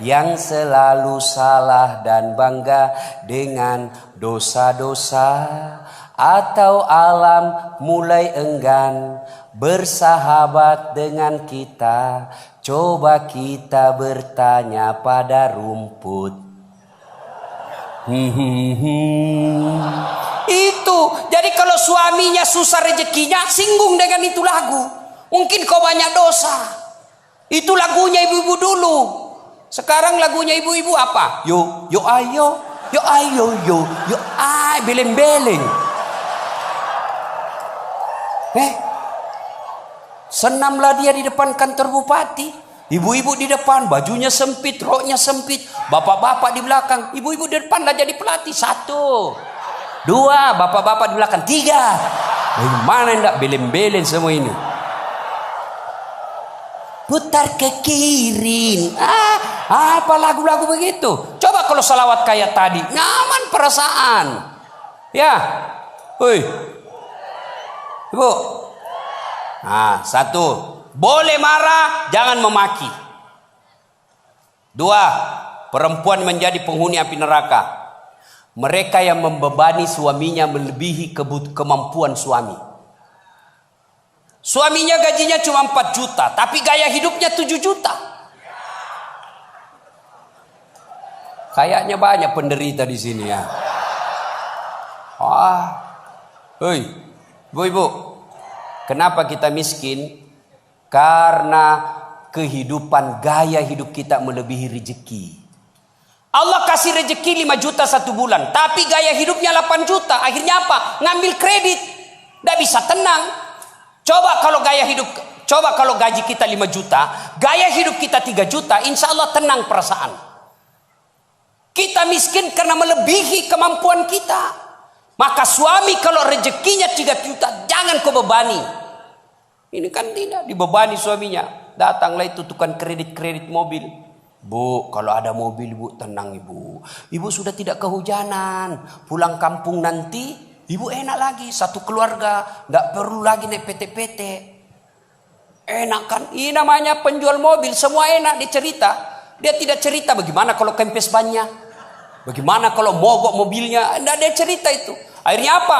yang selalu salah dan bangga dengan dosa-dosa. Atau alam mulai enggan bersahabat dengan kita. Coba kita bertanya pada rumput. Itu. Jadi kalau suaminya susah rezekinya, singgung dengan itu lagu. Mungkin kau banyak dosa. Itu lagunya ibu-ibu dulu. Sekarang lagunya ibu-ibu apa? Yo, yo ayo, yo ayo, yo ay, beleng-beleng. Senamlah dia di depan kantor bupati. Ibu-ibu di depan, bajunya sempit, roknya sempit. Bapak-bapak di belakang. Ibu-ibu di depan lah jadi pelatih. 1, 2, bapak-bapak di belakang. 3. Bagaimana enggak beleng-beleng semua ini? Putar ke kiri. Apa lagu-lagu begitu? Coba kalau salawat kayak tadi, nyaman perasaan. Ya. Woi. Ibu. Nah, 1, boleh marah, jangan memaki. 2, perempuan menjadi penghuni api neraka. Mereka yang membebani suaminya melebihi kemampuan suami. Suaminya gajinya cuma 4 juta, tapi gaya hidupnya 7 juta. Kayaknya banyak penderita di sini ya. Hei, ibu-ibu, kenapa kita miskin? Karena kehidupan, gaya hidup kita melebihi rezeki. Allah kasih rezeki 5 juta 1 bulan, tapi gaya hidupnya 8 juta. Akhirnya apa? Ngambil kredit. Nggak bisa tenang. Coba kalau gaji kita 5 juta, gaya hidup kita 3 juta, insya Allah tenang perasaan. Kita miskin karena melebihi kemampuan kita. Maka suami kalau rezekinya 3 juta, jangan kau bebani. Ini kan tidak dibebani suaminya. Datanglah itu tukang kredit mobil. Bu, kalau ada mobil bu, tenang ibu. Ibu sudah tidak kehujanan. Pulang kampung nanti, ibu enak lagi. Satu keluarga, nggak perlu lagi naik PT-PT. Enak kan? Ini namanya penjual mobil, semua enak dia cerita. Dia tidak cerita bagaimana kalau kempes bannya, bagaimana kalau mogok mobilnya. Tidak dia cerita itu. Akhirnya apa?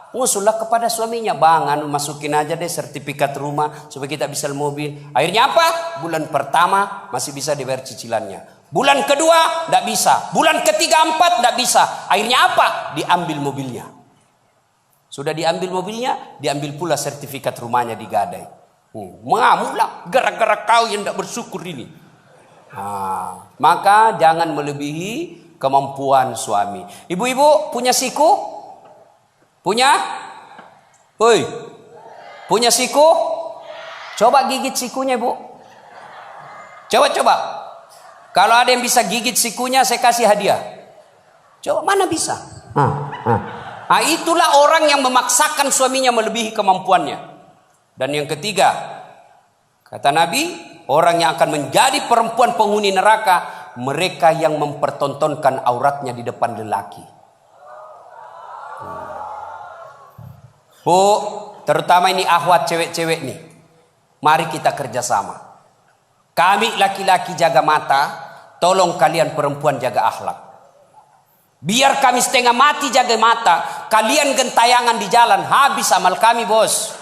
Ngusullah kepada suaminya, bang, masukin aja deh sertifikat rumah supaya kita bisa mobil. Akhirnya apa? Bulan pertama masih bisa dibayar cicilannya. Bulan kedua tidak bisa. Bulan ketiga, 4 tidak bisa. Akhirnya apa? Diambil mobilnya. Sudah diambil mobilnya, diambil pula sertifikat rumahnya digadai. Mengamuklah gara-gara kau yang tidak bersyukur ini. Maka jangan melebihi kemampuan suami. Ibu-ibu punya siku? Punya? Woi, punya siku? Coba gigit sikunya bu. Coba. Kalau ada yang bisa gigit sikunya, saya kasih hadiah. Coba, mana bisa? Itulah orang yang memaksakan suaminya melebihi kemampuannya. Dan yang ketiga, kata Nabi, orang yang akan menjadi perempuan penghuni neraka, mereka yang mempertontonkan auratnya di depan lelaki. Bu, terutama ini akhwat cewek-cewek nih. Mari kita kerjasama. Kami laki-laki jaga mata, tolong kalian perempuan jaga akhlak. Biar kami setengah mati jaga mata, kalian gentayangan di jalan, habis amal kami bos.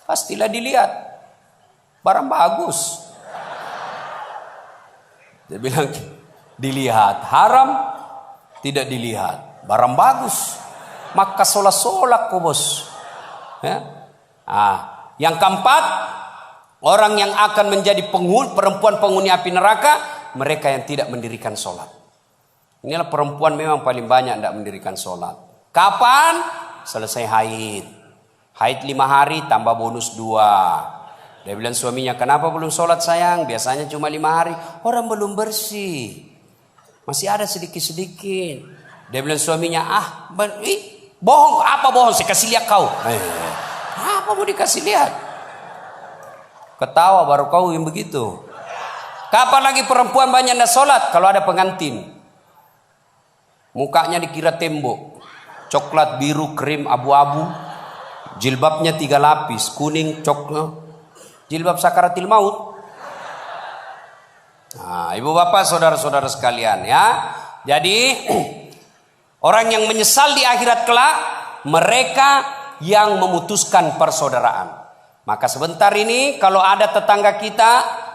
Pastilah dilihat, barang bagus. Dia bilang dilihat, haram tidak dilihat. Barang bagus, maka solak-solak kok bos. Ya? Yang keempat, orang yang akan menjadi perempuan penghuni api neraka, mereka yang tidak mendirikan sholat. Inilah perempuan memang paling banyak tidak mendirikan sholat. Kapan? Selesai haid. Haid 5 hari tambah bonus 2. Dia bilang suaminya, kenapa belum sholat sayang? Biasanya cuma 5 hari. Orang belum bersih, masih ada sedikit-sedikit. Dia bilang suaminya, bohong, apa bohong? Saya kasih lihat kau. Apa mau dikasih lihat? Ketawa baru kau yang begitu. Kapan lagi perempuan banyak nak sholat? Kalau ada pengantin, mukanya dikira tembok, coklat, biru, krim, abu-abu, jilbabnya 3 lapis, kuning, coklat, jilbab sakaratil maut. Ibu bapak, saudara-saudara sekalian ya. Jadi orang yang menyesal di akhirat kelak, mereka yang memutuskan persaudaraan. Maka sebentar ini kalau ada tetangga kita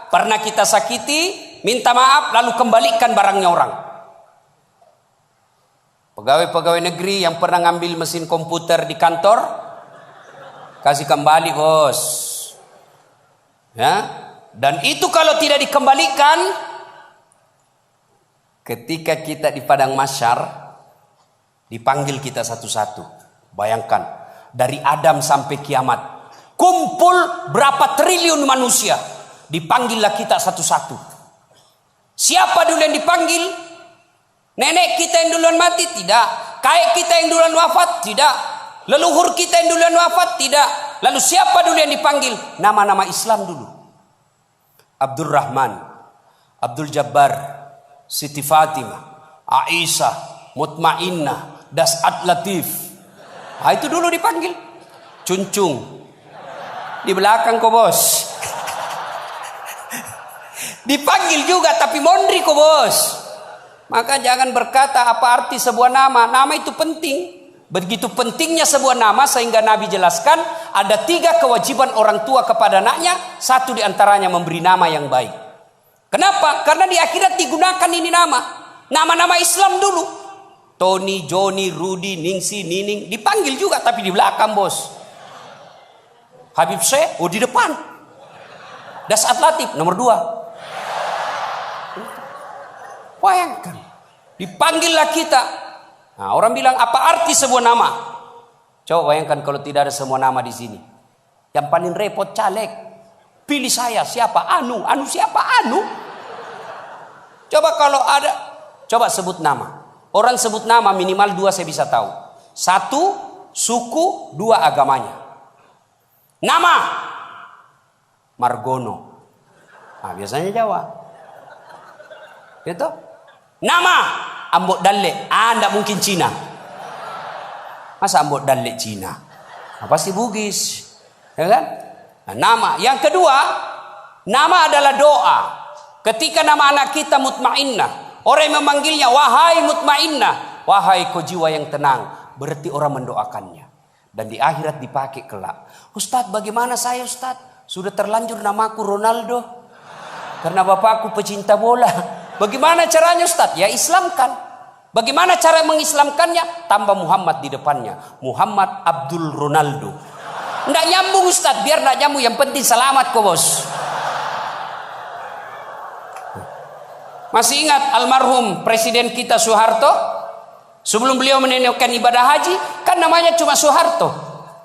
pernah kita sakiti, minta maaf lalu kembalikan barangnya orang. Pegawai-pegawai negeri yang pernah ngambil mesin komputer di kantor, kasih kembali bos. Ya. Dan itu kalau tidak dikembalikan, ketika kita di padang mahsyar, dipanggil kita satu-satu. Bayangkan, dari Adam sampai kiamat, kumpul berapa triliun manusia, dipanggillah kita satu-satu. Siapa dulu yang dipanggil? Nenek kita yang duluan mati? Tidak. Kakek kita yang duluan wafat? Tidak. Leluhur kita yang duluan wafat? Tidak. Lalu siapa dulu yang dipanggil? Nama-nama Islam dulu. Abdurrahman, Abdul Jabbar, Siti Fatimah, Aisyah, Mutmainnah, Das'at Latif. Itu dulu dipanggil. Cuncung di belakang kok bos. Dipanggil juga tapi mondri kok bos. Maka jangan berkata apa arti sebuah nama. Nama itu penting. Begitu pentingnya sebuah nama sehingga Nabi jelaskan ada 3 kewajiban orang tua kepada anaknya. 1 diantaranya memberi nama yang baik. Kenapa? Karena di akhirat digunakan ini nama. Nama-nama Islam dulu. Tony, Joni, Rudy, Ningsi, Nining. Dipanggil juga tapi di belakang bos. Habib Syekh, di depan. Das'at Latif, nomor 2. Bayangkan. Dipanggillah kita. Nah, orang bilang apa arti sebuah nama? Coba bayangkan kalau tidak ada semua nama di sini. Yang paling repot caleg. Pilih saya siapa? Anu siapa? Anu. Coba kalau ada Coba sebut nama. Orang sebut nama minimal 2 saya bisa tahu. 1, suku, 2, agamanya. Nama Margono. Nah, biasanya Jawa. Gitu? Nama Ambok Dalle. Enggak mungkin Cina. Masa Ambok Dalle Cina? Nah, pasti Bugis. Ya kan? Nah, nama. Yang kedua, nama adalah doa. Ketika nama anak kita Mutmainnah, orang yang memanggilnya wahai Mutmainnah, wahai kau jiwa yang tenang, berarti orang mendoakannya. Dan di akhirat dipakai kelak. Ustadz, bagaimana saya Ustadz? Sudah terlanjur namaku Ronaldo. Karena bapakku pecinta bola. Bagaimana caranya Ustadz? Ya Islamkan. Bagaimana cara mengislamkannya? Tambah Muhammad di depannya. Muhammad Abdul Ronaldo. Nggak nyambung Ustadz. Biar nggak nyambung. Yang penting selamat kok bos. Masih ingat almarhum Presiden kita Soeharto? Sebelum beliau menunaikan ibadah haji, kan namanya cuma Soeharto.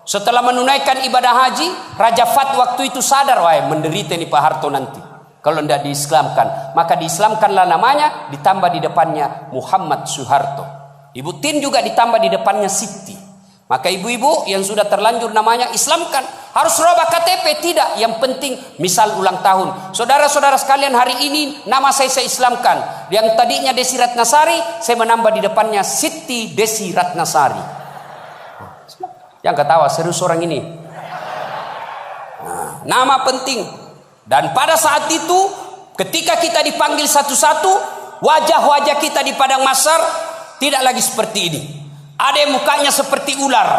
Setelah menunaikan ibadah haji, Raja Fat waktu itu sadar, wah menderita nih Pak Harto nanti. Kalau tidak diislamkan, maka diislamkanlah namanya, ditambah di depannya Muhammad Soeharto. Ibu Tin juga ditambah di depannya Siti. Maka ibu-ibu yang sudah terlanjur namanya islamkan. Harus rubah KTP? Tidak. Yang penting misal ulang tahun. Saudara-saudara sekalian, hari ini nama saya islamkan. Yang tadinya Desi Ratnasari, saya menambah di depannya Siti Desi Ratnasari. Yang ketawa serius orang ini. Nah, nama penting. Dan pada saat itu, ketika kita dipanggil satu-satu, wajah-wajah kita di padang mahsyar tidak lagi seperti ini. Ada yang mukanya seperti ular.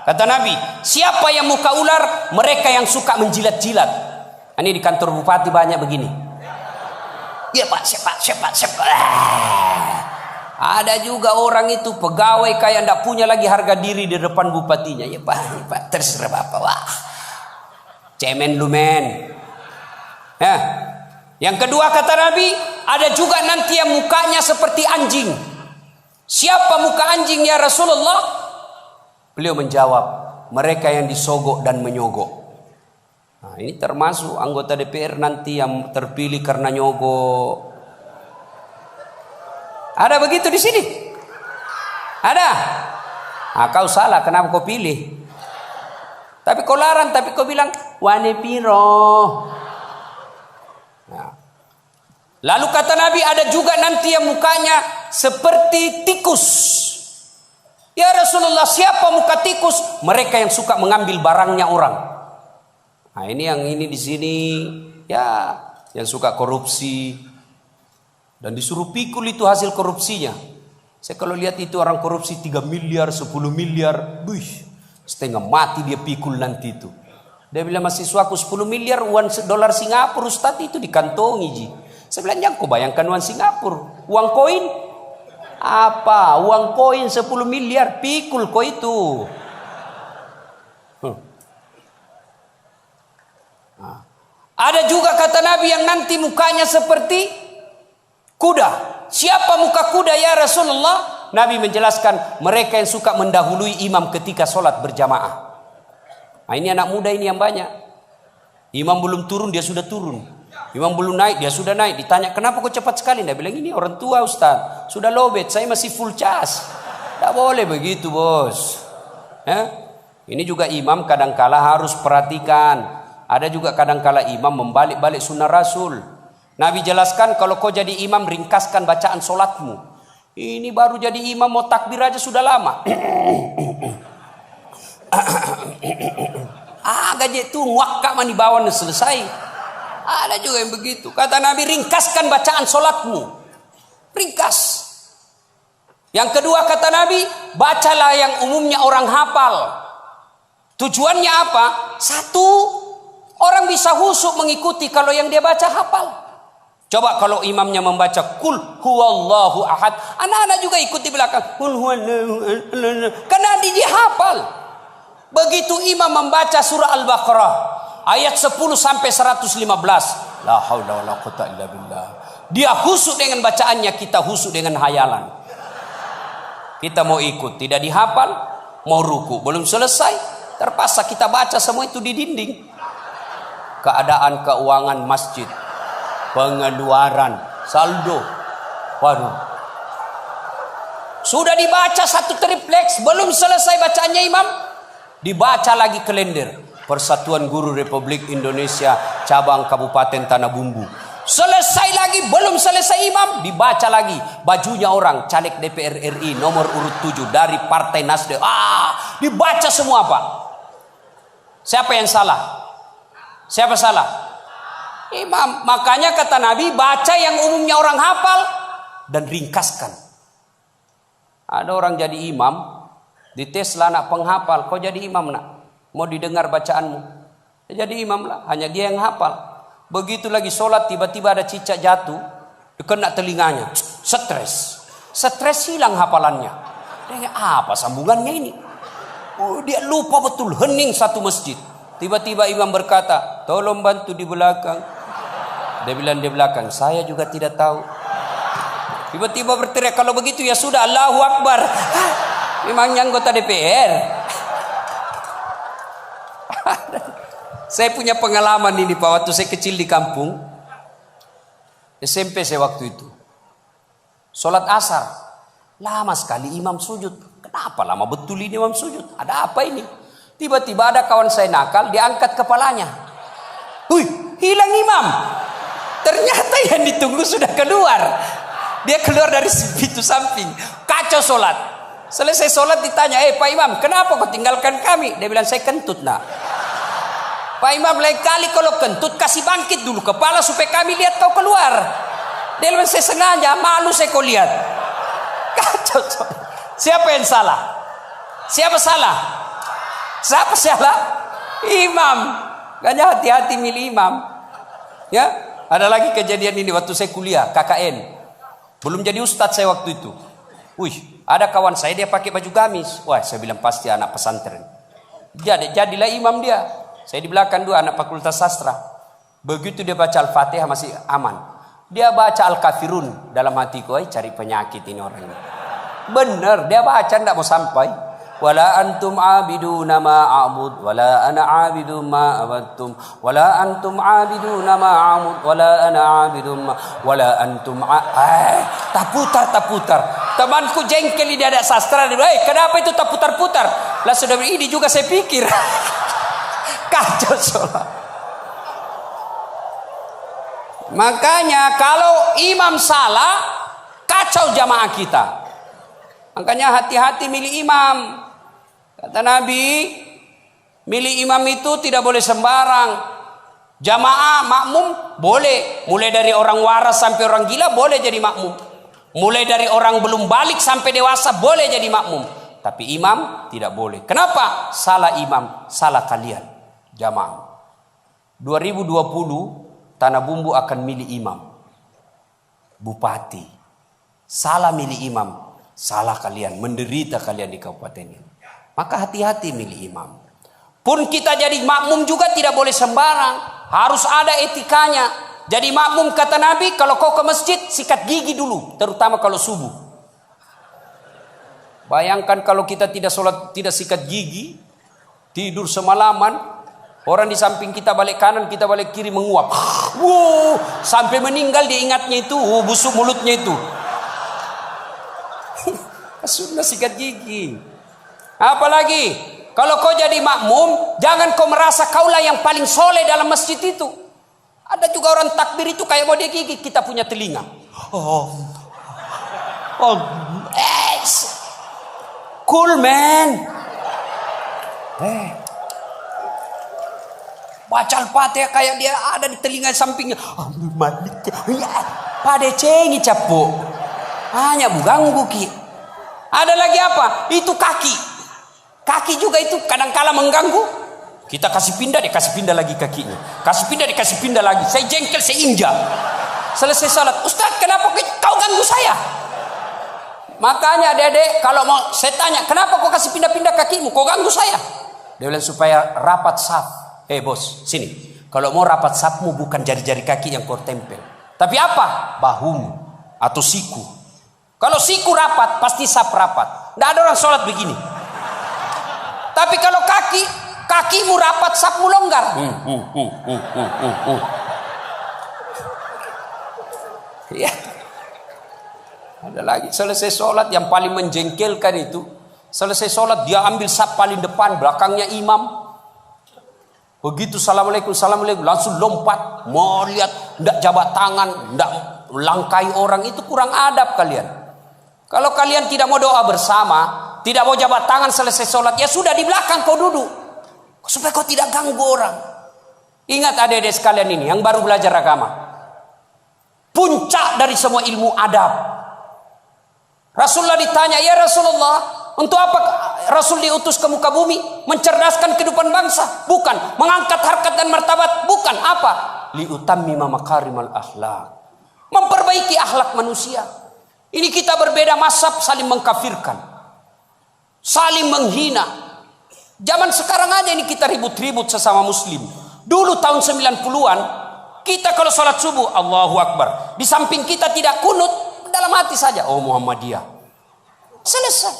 Kata Nabi, siapa yang muka ular? Mereka yang suka menjilat-jilat. Ini di kantor bupati banyak begini. Ya Pak, siapa. Ada juga orang itu pegawai kayak ndak punya lagi harga diri di depan bupatinya. Ya Pak, terserah Bapak. Wah, cemen lu men. Nah, yang kedua kata Nabi, ada juga nanti yang mukanya seperti anjing. Siapa muka anjing ya Rasulullah? Beliau menjawab, mereka yang disogok dan menyogok. Nah, ini termasuk anggota DPR nanti yang terpilih karena nyogok. Ada begitu di sini? Ada? Nah, kau salah, kenapa kau pilih? Tapi kau larang, tapi kau bilang wane piro. Nah. Lalu kata Nabi, ada juga nanti yang mukanya seperti tikus. Ya Rasulullah, siapa muka tikus? Mereka yang suka mengambil barangnya orang. Nah, ini di sini ya, yang suka korupsi dan disuruh pikul itu hasil korupsinya. Saya kalau lihat itu orang korupsi 3 miliar, 10 miliar, setengah mati dia pikul nanti itu. Dia bilang, mahasiswaku 10 miliar uang dolar Singapura Ustaz itu dikantongi ji. Saya bilang, jangan kau bayangkan uang Singapura, uang koin. Apa? Uang koin 10 miliar, pikul kau itu. Nah. Ada juga kata Nabi yang nanti mukanya seperti kuda. Siapa muka kuda ya Rasulullah? Nabi menjelaskan, mereka yang suka mendahului imam ketika sholat berjamaah. Nah, ini anak muda ini yang banyak. Imam belum turun, dia sudah turun. Imam belum naik, dia sudah naik. Ditanya, kenapa kok cepat sekali? Dia bilang, ini orang tua Ustaz. Sudah lowbat, saya masih full charge. Tidak boleh begitu bos. Ini juga imam kadangkala harus perhatikan. Ada juga kadangkala imam membalik-balik sunnah Rasul. Nabi jelaskan, kalau kau jadi imam, ringkaskan bacaan solatmu. Ini baru jadi imam, mau takbir aja sudah lama. Gaji itu muakkak mani bawaan selesai. Ada juga yang begitu. Kata Nabi, ringkaskan bacaan solatmu. Ringkas. Yang kedua kata Nabi, bacalah yang umumnya orang hafal. Tujuannya apa? Satu, orang bisa khusyuk mengikuti kalau yang dia baca hafal. Coba kalau imamnya membaca kul huwallahu ahad, anak-anak juga ikut di belakang. Kul huwallahu ahad. Karena dia hafal. Begitu imam membaca surah Al-Baqarah ayat 10 sampai 115, la haula wala quwwata illa billah. Dia khusyuk dengan bacaannya, kita khusyuk dengan hayalan. Kita mau ikut, tidak dihafal, mau ruku, belum selesai, terpaksa kita baca semua itu di dinding. Keadaan keuangan masjid, pengeluaran, saldo. Waduh, Sudah dibaca satu tripleks, belum selesai bacaannya imam, dibaca lagi kalender. Persatuan Guru Republik Indonesia cabang Kabupaten Tanah Bumbu. Selesai lagi, belum selesai imam, dibaca lagi. Bajunya orang, caleg DPR RI nomor urut 7 dari Partai Nasdem. Dibaca semua Pak. Siapa yang salah? Siapa salah? Imam. Makanya kata Nabi, baca yang umumnya orang hafal dan ringkaskan. Ada orang jadi imam, dites lah anak penghafal, kau jadi imam nak, mau didengar bacaanmu, jadi imam lah, hanya dia yang hafal. Begitu lagi sholat, tiba-tiba ada cicak jatuh, kena telinganya, stres hilang hafalannya. Dia apa sambungannya ini? Dia lupa betul, hening satu masjid. Tiba-tiba imam berkata, tolong bantu di belakang. Dia bilang di belakang, saya juga tidak tahu. Tiba-tiba berteriak, kalau begitu ya sudah, Allahu Akbar. Memangnya anggota DPR. Saya punya pengalaman ini Pak, waktu saya kecil di kampung. SMP saya waktu itu. Sholat asar. Lama sekali imam sujud. Kenapa lama betul ini imam sujud? Ada apa ini? Tiba-tiba ada kawan saya nakal, diangkat kepalanya. Hilang imam. Ternyata yang ditunggu sudah keluar. Dia keluar dari pintu samping. Kacau sholat. Selesai sholat ditanya, Pak Imam, kenapa kau tinggalkan kami? Dia bilang, saya kentut nak. Pak Imam, lain kali kalau kentut kasih bangkit dulu kepala supaya kami lihat kau keluar. Dia bilang, saya sengaja, malu saya kau lihat. Kacau sholat. Siapa yang salah? Siapa salah? Siapa salah? Imam. Makanya hati-hati milih imam. Ya. Ada lagi kejadian ini waktu saya kuliah KKN. Belum jadi ustadz saya waktu itu. Ada kawan saya dia pakai baju gamis. Wah, saya bilang pasti anak pesantren. Jadilah imam dia. Saya di belakang dua anak fakultas sastra. Begitu dia baca Al-Fatihah masih aman. Dia baca Al-Kafirun dalam hatiku, cari penyakit ini orang ini. Benar, dia baca enggak mau sampai. Wala antum abiduna ma a'bud wala ana abidu ma abattum wala antum abiduna ma a'bud wala ana abidu ma wala antum tak putar. Temanku jengkel dia ada sastra, kenapa itu tak putar-putar? Lah sudah ini juga saya pikir. Kacau sholat. Makanya kalau imam salah, kacau jamaah kita. Makanya hati-hati milih imam. Kata Nabi, milih imam itu tidak boleh sembarang. Jamaah makmum boleh, mulai dari orang waras sampai orang gila boleh jadi makmum. Mulai dari orang belum balik sampai dewasa boleh jadi makmum. Tapi imam tidak boleh. Kenapa? Salah imam, salah kalian jamaah. 2020 Tanah Bumbu akan milih imam, bupati. Salah milih imam, salah kalian, menderita kalian di kabupaten ini. Maka hati-hati milih imam. Pun kita jadi makmum juga tidak boleh sembarang. Harus ada etikanya. Jadi makmum kata Nabi, kalau kau ke masjid sikat gigi dulu, terutama kalau subuh. Bayangkan kalau kita tidak sholat, tidak sikat gigi, tidur semalaman, orang di samping kita balik kanan, kita balik kiri menguap. Sampai meninggal dia ingatnya itu, busuk mulutnya itu. Sunnah sikat gigi. Apalagi kalau kau jadi makmum, jangan kau merasa kaulah yang paling soleh dalam masjid itu. Ada juga orang takbir itu kayak mau dia gigit, kita punya telinga. Cool man. Baca Al-Fatihah kayak dia ada di telinga sampingnya. Pada cengi capuk. Hanya ganggu ki. Ada lagi apa? Itu kaki. Kaki juga itu kadang-kala mengganggu. Kita kasih pindah, dia kasih pindah lagi kakinya. Kasih pindah, dia kasih pindah lagi. Saya jengkel, saya injak. Selesai salat, Ustaz kenapa kau ganggu saya? Makanya adik-adik kalau mau saya tanya, kenapa kau kasih pindah-pindah kakimu? Kau ganggu saya? Dia bilang supaya rapat saf. Bos, sini. Kalau mau rapat safmu bukan jari-jari kaki yang kau tempel. Tapi apa? Bahumu atau siku. Kalau siku rapat, pasti saf rapat. Tidak ada orang sholat begini. Tapi kalau kakimu rapat, sapmu longgar. Ya. Ada lagi selesai sholat yang paling menjengkelkan itu. Selesai sholat dia ambil saf paling depan, belakangnya imam. Begitu assalamualaikum, assalamualaikum, langsung lompat. Mau lihat, tidak jabat tangan, tidak langkai orang. Itu kurang adab kalian. Kalau kalian tidak mau doa bersama, tidak mau jabat tangan selesai sholat, ya sudah di belakang kau duduk. Supaya kau tidak ganggu orang. Ingat adik-adik sekalian ini yang baru belajar agama. Puncak dari semua ilmu adab. Rasulullah ditanya, ya Rasulullah, untuk apa Rasul diutus ke muka bumi? Mencerdaskan kehidupan bangsa? Bukan. Mengangkat harkat dan martabat? Bukan. Apa? Liutammima makarimal akhlak. Memperbaiki akhlak manusia. Ini kita berbeda mazhab, saling mengkafirkan. Saling menghina. Zaman sekarang aja ini kita ribut-ribut sesama muslim. Dulu tahun 90-an, kita kalau sholat subuh, Allahu Akbar. Di samping kita tidak kunut, dalam hati saja, oh Muhammadiyah. Selesai.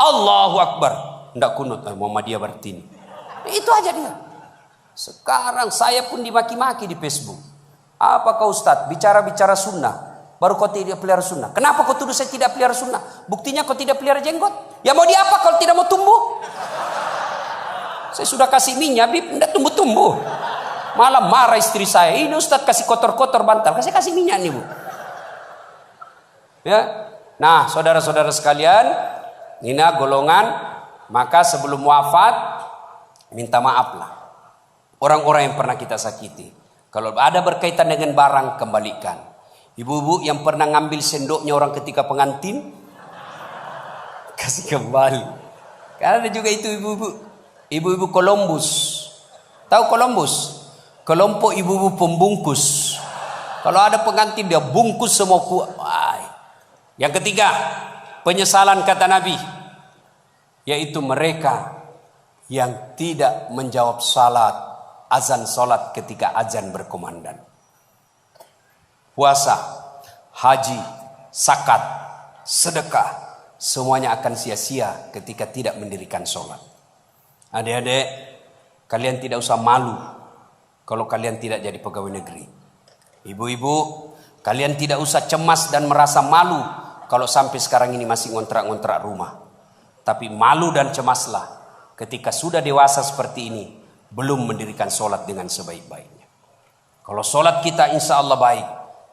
Allahu Akbar. Tidak kunut, Muhammadiyah berarti ini. Itu aja dia. Sekarang saya pun dimaki-maki di Facebook. Apa kau Ustaz? Bicara-bicara sunnah. Baru kau tidak pelihara sunnah. Kenapa kau tuduh saya tidak pelihara sunnah? Buktinya kau tidak pelihara jenggot. Ya mau diapa kalau tidak mau tumbuh? Saya sudah kasih minyak, tidak tumbuh-tumbuh. Malah marah istri saya. Ini Ustaz kasih kotor-kotor bantal. Saya kasih minyak nih Bu. Ya. Nah saudara-saudara sekalian. Ini golongan. Maka sebelum wafat. Minta maaflah. Orang-orang yang pernah kita sakiti. Kalau ada berkaitan dengan barang, kembalikan. Ibu-ibu yang pernah ngambil sendoknya orang ketika pengantin. Kasih kembali. Karena ada juga itu ibu-ibu. Ibu-ibu Columbus. Tahu Columbus? Kelompok ibu-ibu pembungkus. Kalau ada pengantin dia bungkus semua kuat. Yang ketiga, penyesalan kata Nabi. Yaitu mereka yang tidak menjawab salat, azan salat ketika azan berkumandang. Puasa, haji, zakat, sedekah, semuanya akan sia-sia ketika tidak mendirikan salat. Adik-adik, kalian tidak usah malu kalau kalian tidak jadi pegawai negeri. Ibu-ibu, kalian tidak usah cemas dan merasa malu kalau sampai sekarang ini masih ngontrak-ngontrak rumah. Tapi malu dan cemaslah ketika sudah dewasa seperti ini, belum mendirikan sholat dengan sebaik-baiknya. Kalau sholat kita insya Allah baik,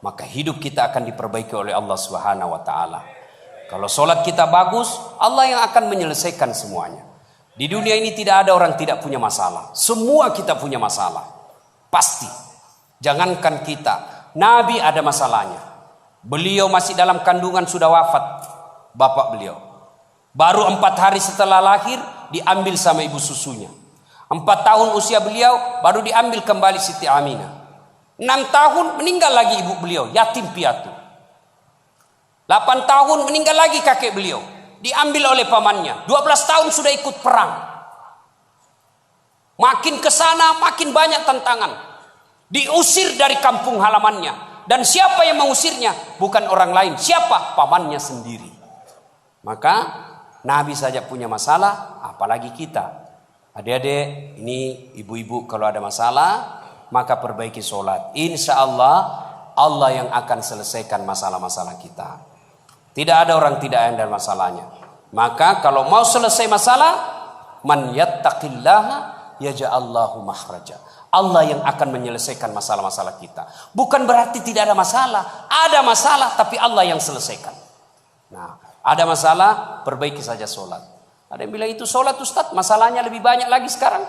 maka hidup kita akan diperbaiki oleh Allah Subhanahu wa Ta'ala. Kalau sholat kita bagus, Allah yang akan menyelesaikan semuanya. Di dunia ini tidak ada orang tidak punya masalah. Semua kita punya masalah. Pasti. Jangankan kita. Nabi ada masalahnya. Beliau masih dalam kandungan sudah wafat. Bapak beliau. Baru 4 hari setelah lahir diambil sama ibu susunya. 4 tahun usia beliau baru diambil kembali Siti Aminah. 6 tahun meninggal lagi ibu beliau. Yatim piatu. 8 tahun meninggal lagi kakek beliau. Diambil oleh pamannya. 12 tahun sudah ikut perang. Makin ke sana makin banyak tantangan. Diusir dari kampung halamannya. Dan siapa yang mengusirnya? Bukan orang lain. Siapa? Pamannya sendiri. Maka Nabi saja punya masalah, apalagi kita. Adik-adik, ini ibu-ibu kalau ada masalah, maka perbaiki sholat. Insya Allah, Allah yang akan selesaikan masalah-masalah kita. Tidak ada orang tidak ada masalahnya. Maka kalau mau selesai masalah, man yattaqillaha yaj'allahu makhraja. Allah yang akan menyelesaikan masalah-masalah kita. Bukan berarti tidak ada masalah. Ada masalah tapi Allah yang selesaikan. Nah, ada masalah, perbaiki saja sholat. Ada yang bilang itu sholat Ustaz, masalahnya lebih banyak lagi sekarang.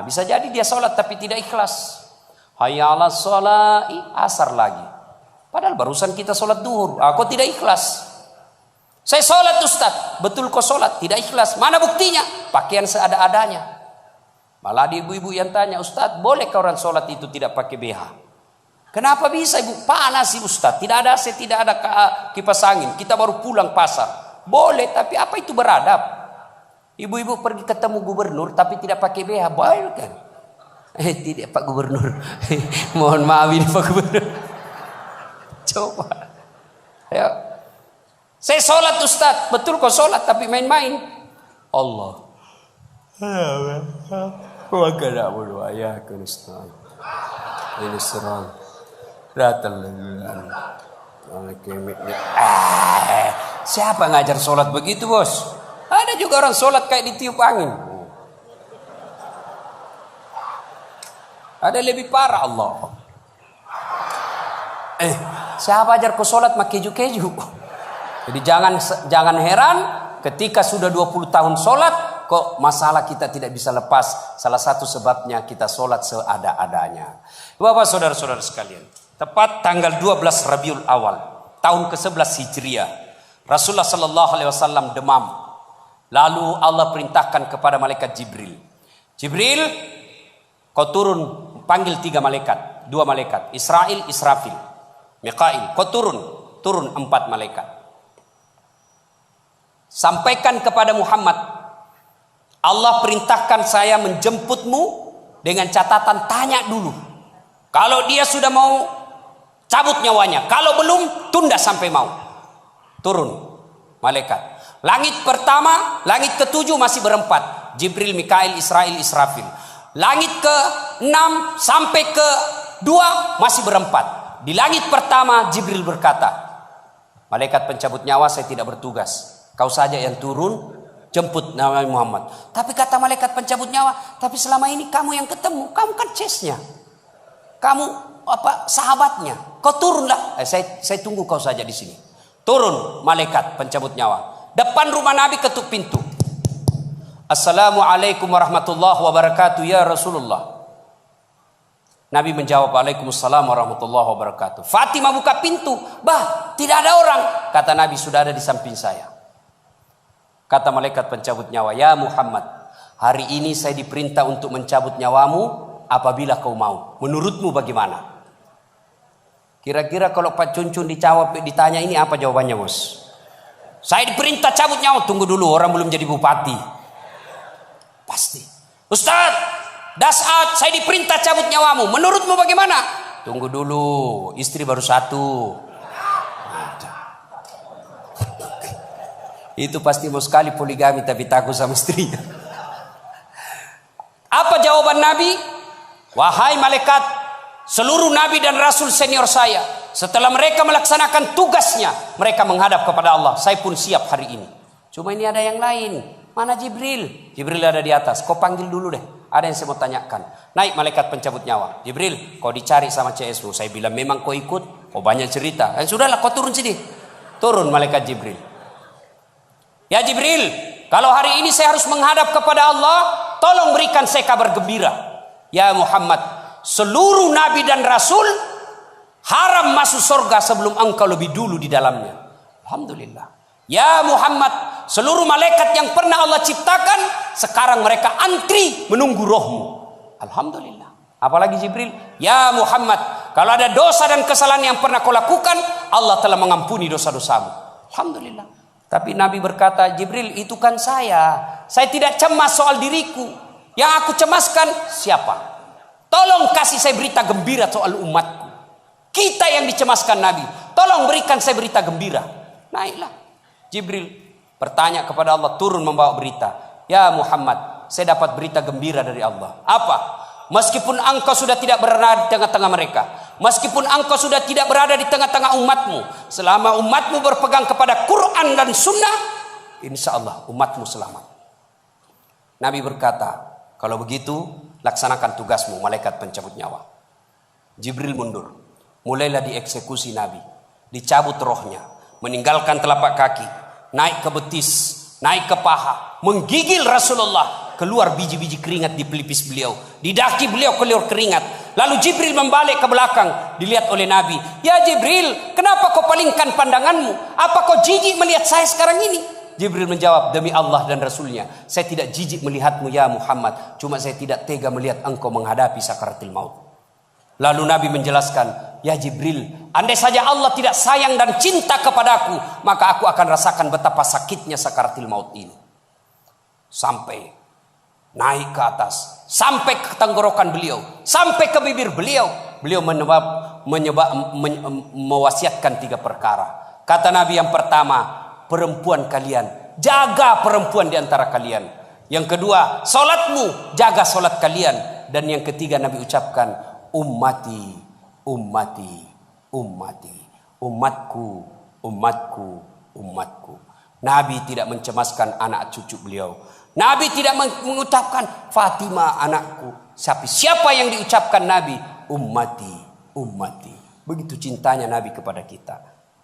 Bisa jadi dia sholat tapi tidak ikhlas. Hayya 'alas sholati, asar lagi. Padahal barusan kita sholat duhur. Kok tidak ikhlas? Saya sholat Ustaz. Betul kok sholat, tidak ikhlas. Mana buktinya? Pakaian seada-adanya. Malah di ibu-ibu yang tanya, Ustaz, bolehkah orang sholat itu tidak pakai BH? Kenapa bisa ibu? Panas sih Ustaz. Tidak ada AC, tidak ada kipas angin. Kita baru pulang pasar. Boleh, tapi apa itu beradab? Ibu-ibu pergi ketemu gubernur tapi tidak pakai BH. Boleh kan? Tidak Pak Gubernur. Mohon maaf ini Pak Gubernur. Coba. Ayo. Saya sholat Ustaz. Betul kok sholat tapi main-main. Allah. Maka tidak boleh ayahkan Ustaz. Ini serang. Datang lagi. Siapa ngajar sholat begitu, bos? Ada juga orang sholat kayak ditiup angin. Ada lebih parah Allah. Siapa ajar kau sholat mak keju-keju? Jadi jangan heran ketika sudah 20 tahun sholat kok masalah kita tidak bisa lepas. Salah satu sebabnya kita sholat seada-adanya. Bapak saudara-saudara sekalian, tepat tanggal 12 Rabiul Awal tahun ke-11 Hijriah, Rasulullah sallallahu alaihi wasallam demam. Lalu Allah perintahkan kepada malaikat Jibril. Jibril, kau turun panggil 3 malaikat, 2 malaikat, Israil, Israfil, Mikail. Kau turun 4 malaikat. Sampaikan kepada Muhammad, Allah perintahkan saya menjemputmu dengan catatan tanya dulu. Kalau dia sudah mau cabut nyawanya, kalau belum tunda sampai mau. Turun malaikat. Langit pertama, langit ke-7 masih berempat. Jibril, Mikail, Israil, Israfil. Langit ke-6 sampai ke-2 masih berempat. Di langit pertama Jibril berkata, malaikat pencabut nyawa saya tidak bertugas. Kau saja yang turun jemput Nabi Muhammad. Tapi kata malaikat pencabut nyawa, tapi selama ini kamu yang ketemu, kamu kan chesnya, kamu sahabatnya. Kau turunlah. Saya tunggu kau saja di sini. Turun malaikat pencabut nyawa. Depan rumah Nabi ketuk pintu. Assalamualaikum warahmatullahi wabarakatuh ya Rasulullah. Nabi menjawab, Waalaikumsalam warahmatullahi wabarakatuh. Fatimah buka pintu. Bah, tidak ada orang. Kata Nabi, sudah ada di samping saya. Kata malaikat pencabut nyawa, ya Muhammad, hari ini saya diperintah untuk mencabut nyawamu apabila kau mau. Menurutmu bagaimana? Kira-kira kalau Pak Cuncun ditanya ini apa jawabannya, bos? Saya diperintah cabut nyawa. Tunggu dulu, orang belum jadi bupati. Pasti. Ustaz, Dasat, saya diperintah cabut nyawamu. Menurutmu bagaimana? Tunggu dulu, istri baru 1. Itu pasti mau sekali poligami tapi takut sama istrinya. Apa jawaban Nabi? Wahai malaikat, seluruh nabi dan rasul senior saya, setelah mereka melaksanakan tugasnya, mereka menghadap kepada Allah. Saya pun siap hari ini. Cuma ini ada yang lain. Mana Jibril? Jibril ada di atas. Kau panggil dulu deh. Ada yang saya mau tanyakan. Naik malaikat pencabut nyawa. Jibril, kau dicari sama CS-mu. Saya bilang memang kau ikut. Kau banyak cerita. Sudahlah, kau turun sini. Turun malaikat Jibril. Ya Jibril, kalau hari ini saya harus menghadap kepada Allah, tolong berikan saya kabar gembira. Ya Muhammad, seluruh nabi dan rasul haram masuk surga sebelum engkau lebih dulu di dalamnya. Alhamdulillah. Ya Muhammad, seluruh malaikat yang pernah Allah ciptakan sekarang mereka antri menunggu rohmu. Alhamdulillah. Apalagi Jibril, ya Muhammad, kalau ada dosa dan kesalahan yang pernah kau lakukan, Allah telah mengampuni dosa-dosamu. Alhamdulillah. Tapi Nabi berkata, Jibril, itu kan saya tidak cemas soal diriku. Yang aku cemaskan siapa? Tolong kasih saya berita gembira soal umatku. Kita yang dicemaskan Nabi, tolong berikan saya berita gembira. Naiklah Jibril bertanya kepada Allah, turun membawa berita. Ya Muhammad, saya dapat berita gembira dari Allah. Apa? Meskipun engkau sudah tidak berada di tengah-tengah mereka, meskipun engkau sudah tidak berada di tengah-tengah umatmu, selama umatmu berpegang kepada Quran dan Sunnah, insya Allah umatmu selamat. Nabi berkata, kalau begitu laksanakan tugasmu malaikat pencabut nyawa. Jibril mundur. Mulailah dieksekusi Nabi. Dicabut rohnya, meninggalkan telapak kaki, naik ke betis, naik ke paha, menggigil Rasulullah. Keluar biji-biji keringat di pelipis beliau, di daki beliau keluar keringat. Lalu Jibril membalik ke belakang, dilihat oleh Nabi. Ya Jibril, kenapa kau palingkan pandanganmu? Apa kau jijik melihat saya sekarang ini? Jibril menjawab, demi Allah dan Rasulnya, saya tidak jijik melihatmu ya Muhammad. Cuma saya tidak tega melihat engkau menghadapi sakaratul maut. Lalu Nabi menjelaskan, ya Jibril, andai saja Allah tidak sayang dan cinta kepadaku, maka aku akan rasakan betapa sakitnya sakaratul maut ini. Sampai naik ke atas, sampai ke tenggorokan beliau, sampai ke bibir beliau. Beliau mewasiatkan 3 perkara. Kata Nabi yang pertama, perempuan kalian, jaga perempuan di antara kalian. Yang kedua, solatmu, jaga solat kalian. Dan yang ketiga Nabi ucapkan, ummati, ummati, ummati. umatku, umatku, umatku. Nabi tidak mencemaskan anak cucu beliau. Nabi tidak mengucapkan Fatimah anakku. Siapa yang diucapkan Nabi? Ummati, ummati. Begitu cintanya Nabi kepada kita.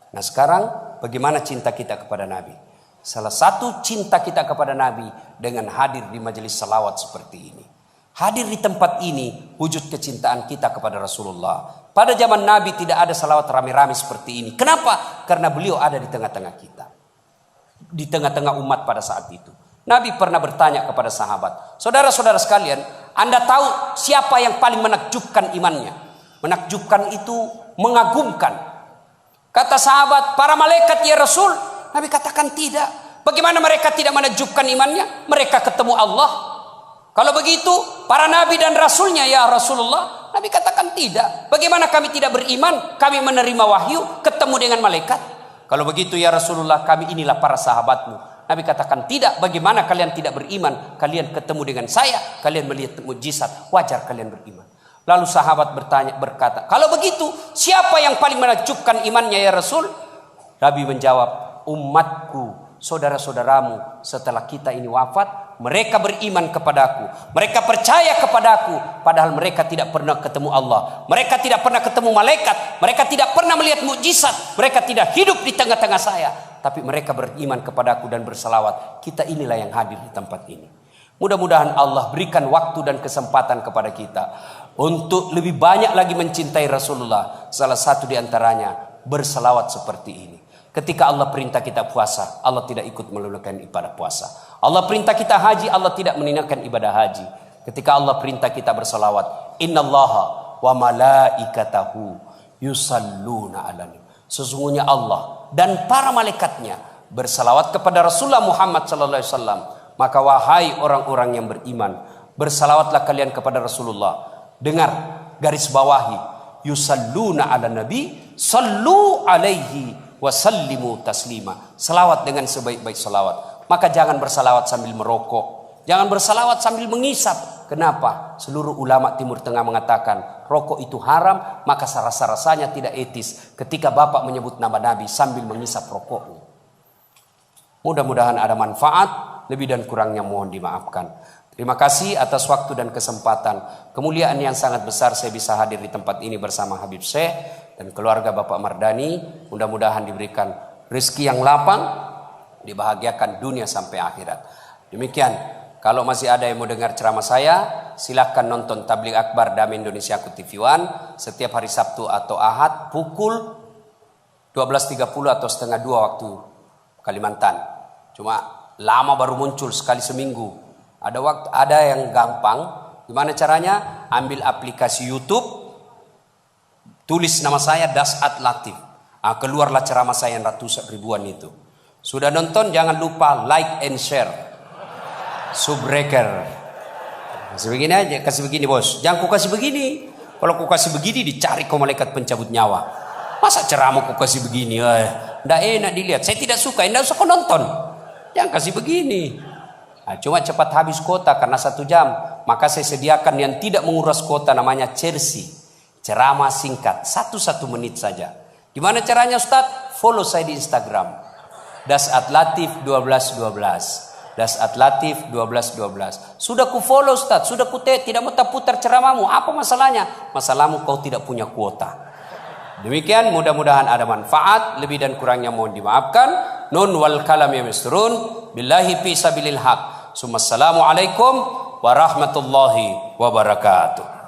Nah sekarang bagaimana cinta kita kepada Nabi? Salah satu cinta kita kepada Nabi dengan hadir di majelis salawat seperti ini. Hadir di tempat ini wujud kecintaan kita kepada Rasulullah. Pada zaman Nabi tidak ada salawat rame-rame seperti ini. Kenapa? Karena beliau ada di tengah-tengah kita. Di tengah-tengah umat pada saat itu. Nabi pernah bertanya kepada sahabat, saudara-saudara sekalian, Anda tahu siapa yang paling menakjubkan imannya? Menakjubkan itu mengagumkan. Kata sahabat, para malaikat ya Rasul. Nabi katakan tidak. Bagaimana mereka tidak menakjubkan imannya? Mereka ketemu Allah. Kalau begitu, para nabi dan rasulnya ya Rasulullah. Nabi katakan tidak. Bagaimana kami tidak beriman? Kami menerima wahyu, ketemu dengan malaikat. Kalau begitu ya Rasulullah, kami inilah para sahabatmu. Nabi katakan tidak. Bagaimana kalian tidak beriman? Kalian ketemu dengan saya, kalian melihat mukjizat, wajar kalian beriman. Lalu sahabat berkata, kalau begitu siapa yang paling menakjubkan imannya ya Rasul? Nabi menjawab, umatku, saudara-saudaramu setelah kita ini wafat, mereka beriman kepadaku, mereka percaya kepadaku, padahal mereka tidak pernah ketemu Allah, mereka tidak pernah ketemu malaikat, mereka tidak pernah melihat mukjizat, mereka tidak hidup di tengah-tengah saya, tapi mereka beriman kepadaku dan berselawat. Kita inilah yang hadir di tempat ini. Mudah-mudahan Allah berikan waktu dan kesempatan kepada kita untuk lebih banyak lagi mencintai Rasulullah. Salah satu di antaranya berselawat seperti ini. Ketika Allah perintah kita puasa, Allah tidak ikut menunaikan ibadah puasa. Allah perintah kita haji, Allah tidak menunaikan ibadah haji. Ketika Allah perintah kita berselawat, innallaha wa malaikatahu yusalluna 'alan nabi. Sesungguhnya Allah dan para malaikatnya berselawat kepada Rasulullah Muhammad sallallahu alaihi wasallam. Maka wahai orang-orang yang beriman, bersalawatlah kalian kepada Rasulullah. Dengar, garis bawahi, yusalluna 'alan nabi, sallu alaihi wasallimu taslima. Selawat dengan sebaik-baik selawat. Maka jangan bersalawat sambil merokok, jangan bersalawat sambil mengisap. Kenapa? Seluruh ulama Timur Tengah mengatakan rokok itu haram, maka rasa-rasanya tidak etis ketika Bapak menyebut nama Nabi sambil mengisap rokoknya. Mudah-mudahan ada manfaat. Lebih dan kurangnya mohon dimaafkan. Terima kasih atas waktu dan kesempatan. Kemuliaan yang sangat besar saya bisa hadir di tempat ini bersama Habib Syekh dan keluarga Bapak Mardani. Mudah-mudahan diberikan rezeki yang lapang, dibahagiakan dunia sampai akhirat. Demikian, kalau masih ada yang mau dengar ceramah saya, silahkan nonton Tabligh Akbar Damai Indonesia TV One setiap hari Sabtu atau Ahad pukul 12.30 atau setengah 2 waktu Kalimantan. Cuma lama baru muncul sekali seminggu. Ada yang gampang. Gimana caranya? Ambil aplikasi YouTube, tulis nama saya Dasat Latif. Keluarlah ceramah saya yang ratusan ribuan itu. Sudah nonton? Jangan lupa like and share. Subbreaker. Kasih begini aja, kasih begini bos. Jangan ku kasih begini. Kalau ku kasih begini dicari kau malaikat pencabut nyawa. Masa ceramah ku kasih begini? Nggak enak dilihat. Saya tidak suka. Nggak usah kau nonton. Jangan kasih begini. Cuma cepat habis kuota karena 1 jam. Maka saya sediakan yang tidak menguras kuota, namanya Chelsea. Ceramah singkat 1 menit saja. Gimana caranya Ustaz? Follow saya di Instagram. Dasat Latif 1212. Dasat Latif 1212. Sudah ku follow Ustaz. Sudah ku tidak mau putar ceramahmu. Apa masalahnya? Masalahmu kau tidak punya kuota. Demikian, mudah-mudahan ada manfaat. Lebih dan kurangnya mohon dimaafkan. Nun wal kalam ya misturun. Billahi fi sabilil haq. Assalamualaikum warahmatullahi wabarakatuh.